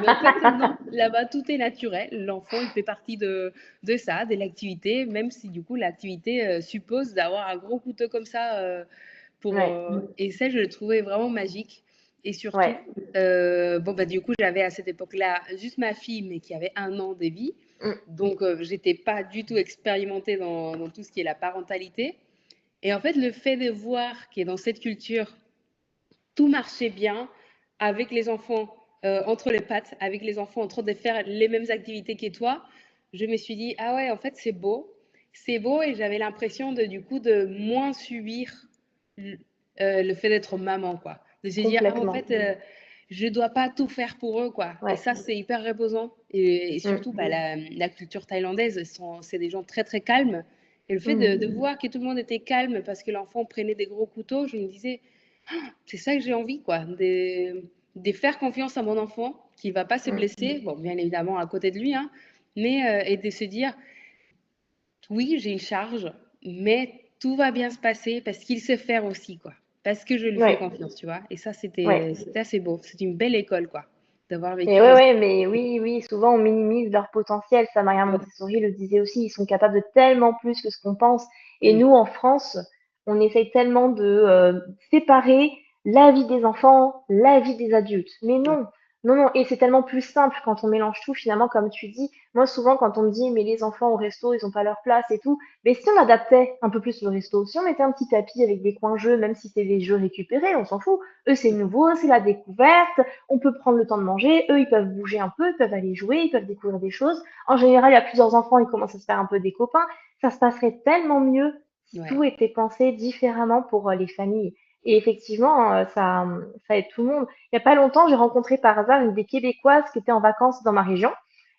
Mais en fait, non, là-bas, tout est naturel. L'enfant, il fait partie de ça, de l'activité, même si du coup, l'activité suppose d'avoir un gros couteau comme ça. Ouais, Et ça, je le trouvais vraiment magique. Et ouais. surtout, bon, bah, du coup, j'avais à cette époque-là juste ma fille, mais qui avait 1 an de vie. Mm. Donc, j'étais pas du tout expérimentée dans tout ce qui est la parentalité. Et en fait, le fait de voir que dans cette culture, tout marchait bien avec les enfants entre les pattes, avec les enfants en train de faire les mêmes activités que toi, je me suis dit, ah ouais, en fait, c'est beau, et j'avais l'impression du coup, de moins subir le fait d'être maman, quoi. De se dire, ah, en Complètement. fait, je dois pas tout faire pour eux, quoi. Et Ouais. ça, c'est hyper reposant. Et Mm. surtout, bah, la culture thaïlandaise, c'est des gens très, très calmes. Et le fait Mhm. de voir que tout le monde était calme parce que l'enfant prenait des gros couteaux, je me disais, c'est ça que j'ai envie, quoi, de faire confiance à mon enfant, qui va pas se Mm. blesser, bon, bien évidemment à côté de lui, hein, mais et de se dire, oui, j'ai une charge, mais tout va bien se passer parce qu'il sait faire aussi, quoi, parce que je lui fais Ouais, confiance, tu vois. Et ça, ouais. c'était assez beau. C'est une belle école, quoi, d'avoir Et vécu ouais, dans. ouais, mais oui, oui, souvent on minimise leur potentiel. Ça, Maria Ouais. Montessori le disait aussi, ils sont capables de tellement plus que ce qu'on pense. Et Mm. nous, en France, on essaye tellement de séparer la vie des enfants, la vie des adultes. Mais Ouais. non, non, non. Et c'est tellement plus simple quand on mélange tout, finalement, comme tu dis. Moi, souvent, quand on me dit, mais les enfants au resto, ils ont pas leur place et tout, mais si on adaptait un peu plus le resto, si on mettait un petit tapis avec des coins jeux, même si c'est des jeux récupérés, on s'en fout. Eux, c'est nouveau, c'est la découverte, on peut prendre le temps de manger, eux ils peuvent bouger un peu, ils peuvent aller jouer, ils peuvent découvrir des choses. En général, il y a plusieurs enfants, ils commencent à se faire un peu des copains. Ça se passerait tellement mieux si tout Ouais. était pensé différemment pour les familles. Et effectivement, ça aide tout le monde. Il n'y a pas longtemps, j'ai rencontré par hasard une des Québécoises qui était en vacances dans ma région.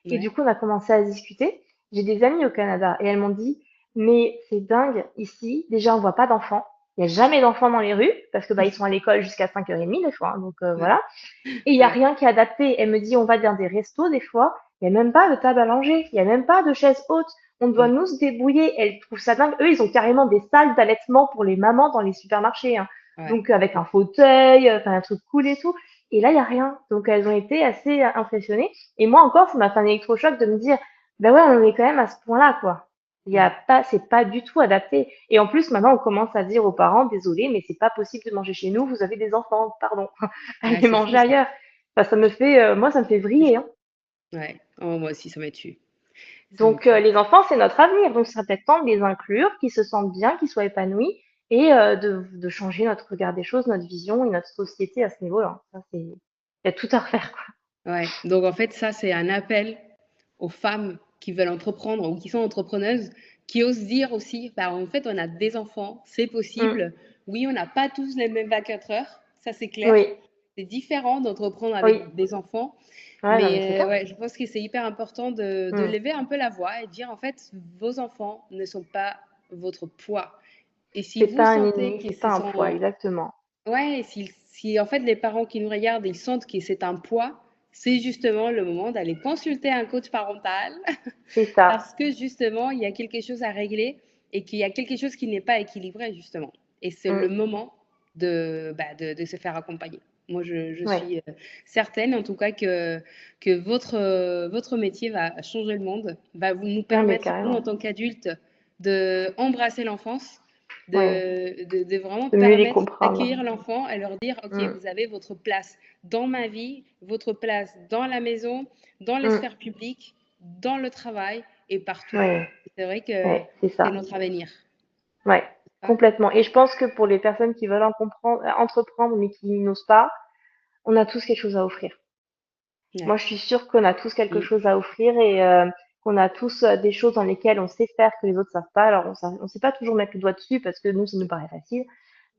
Et du Ouais. coup, on a commencé à discuter. J'ai des amis au Canada et elles m'ont dit, mais c'est dingue, ici, déjà on voit pas d'enfants. Il n'y a jamais d'enfants dans les rues parce que bah, ils sont à l'école jusqu'à 5h30 des fois, hein, donc Ouais. voilà. Et il y a Ouais. rien qui est adapté. Elle me dit, on va dans des restos des fois, il y a même pas de table à langer, il y a même pas de chaise haute. On doit Ouais. nous se débrouiller. Elle trouve ça dingue. Eux, ils ont carrément des salles d'allaitement pour les mamans dans les supermarchés, hein. Ouais. Donc avec un fauteuil, enfin un truc cool et tout. Et là, il y a rien. Donc elles ont été assez impressionnées. Et moi encore, ça m'a fait un électrochoc de me dire, ben ouais, on en est quand même à ce point-là, quoi. Il y a Ouais. pas, c'est pas du tout adapté. Et en plus, maintenant, on commence à dire aux parents, désolé, mais c'est pas possible de manger chez nous, vous avez des enfants, pardon. Ouais, Allez c'est manger fou ça. ailleurs. Enfin, moi, ça me fait C'est vriller, fou. hein. Ouais. Oh, moi aussi, ça m'a tué. Ça me Donc, tue. les enfants, c'est notre avenir. Donc, ce serait peut-être temps de les inclure, qu'ils se sentent bien, qu'ils soient épanouis et de changer notre regard des choses, notre vision et notre société à ce niveau-là. Ça, c'est Il y a tout à refaire, quoi. Ouais. Donc en fait, ça, c'est un appel aux femmes qui veulent entreprendre ou qui sont entrepreneuses, qui osent dire aussi, bah, en fait, on a des enfants, c'est Mm. possible. Oui, on n'a pas tous les mêmes 24 heures, ça c'est clair. Oui, C'est différent d'entreprendre oui. avec des enfants. Ouais, non, mais c'est Mais ça. ouais, je pense que c'est hyper important de Mm. lever un peu la voix et de dire, en fait, vos enfants ne sont pas votre poids. Et si C'est vous pas un sentez ennemi, que c'est ce pas un poids, sont exactement. ouais, si en fait les parents qui nous regardent, ils sentent que c'est un poids, c'est justement le moment d'aller consulter un coach parental C'est ça. parce que justement, il y a quelque chose à régler et qu'il y a quelque chose qui n'est pas équilibré justement. Et c'est Mm. le moment de se faire accompagner. Moi, je Ouais. suis certaine, en tout cas, que votre métier va changer le monde, va vous nous Non, mais permettre, nous, en carrément. tant qu'adultes, de embrasser l'enfance, Ouais. de vraiment De mieux les permettre comprendre. d'accueillir l'enfant et leur dire, OK, Mm. vous avez votre place dans ma vie, votre place dans la maison, dans les Mm. sphères publiques, dans le travail et partout. Ouais. C'est vrai que Ouais, c'est c'est ça. notre avenir. Ouais, Hein. complètement. Et je pense que pour les personnes qui veulent entreprendre mais qui n'osent pas, on a tous quelque chose à offrir. Ouais. Moi, je suis sûre qu'on a tous quelque Mm. chose à offrir et qu'on a tous des choses dans lesquelles on sait faire que les autres savent pas. Alors, on sait pas toujours mettre le doigt dessus parce que nous, ça nous paraît facile.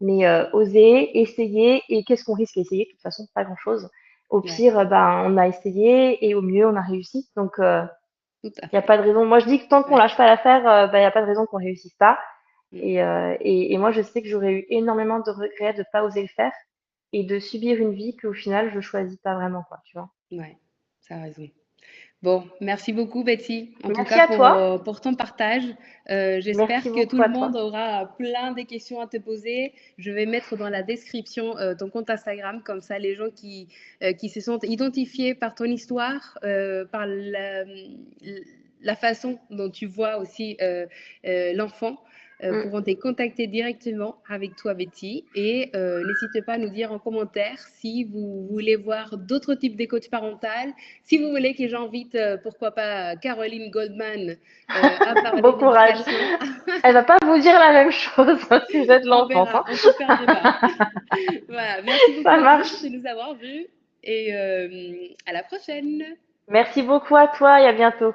Mais oser, essayer, et qu'est-ce qu'on risque à essayer? De toute façon, pas grand-chose. Au Ouais, pire, ben, on a essayé et au mieux, on a réussi. Donc, il tout à n'y a fait. pas de raison. Moi, je dis que tant qu'on Ouais. lâche pas l'affaire, ben, il n'y a pas de raison qu'on réussisse pas. Mm. Et moi, je sais que j'aurais eu énormément de regrets de pas oser le faire et de subir une vie qu'au final, je choisis pas vraiment, quoi, tu vois. Ouais, ça a raison. Bon, merci beaucoup Betty, en tout Merci cas à toi. pour ton partage. Merci J'espère que tout beaucoup le à monde toi. aura plein de questions à te poser. Je vais mettre dans la description ton compte Instagram, comme ça les gens qui se sont identifiés par ton histoire, par la façon dont tu vois aussi l'enfant, Mm. pourront te contacter directement avec toi Betty. Et n'hésitez pas à nous dire en commentaire si vous voulez voir d'autres types de coachs parentaux, si vous voulez que j'invite, pourquoi pas, Caroline Goldman à Bon parler courage. d'éducation, Elle va pas vous dire la même chose au sujet de on l'enfance, hein. verra, on peut faire débat. Voilà, merci beaucoup Ça à tous marche. de nous avoir vus et à la prochaine. Merci beaucoup à toi et à bientôt.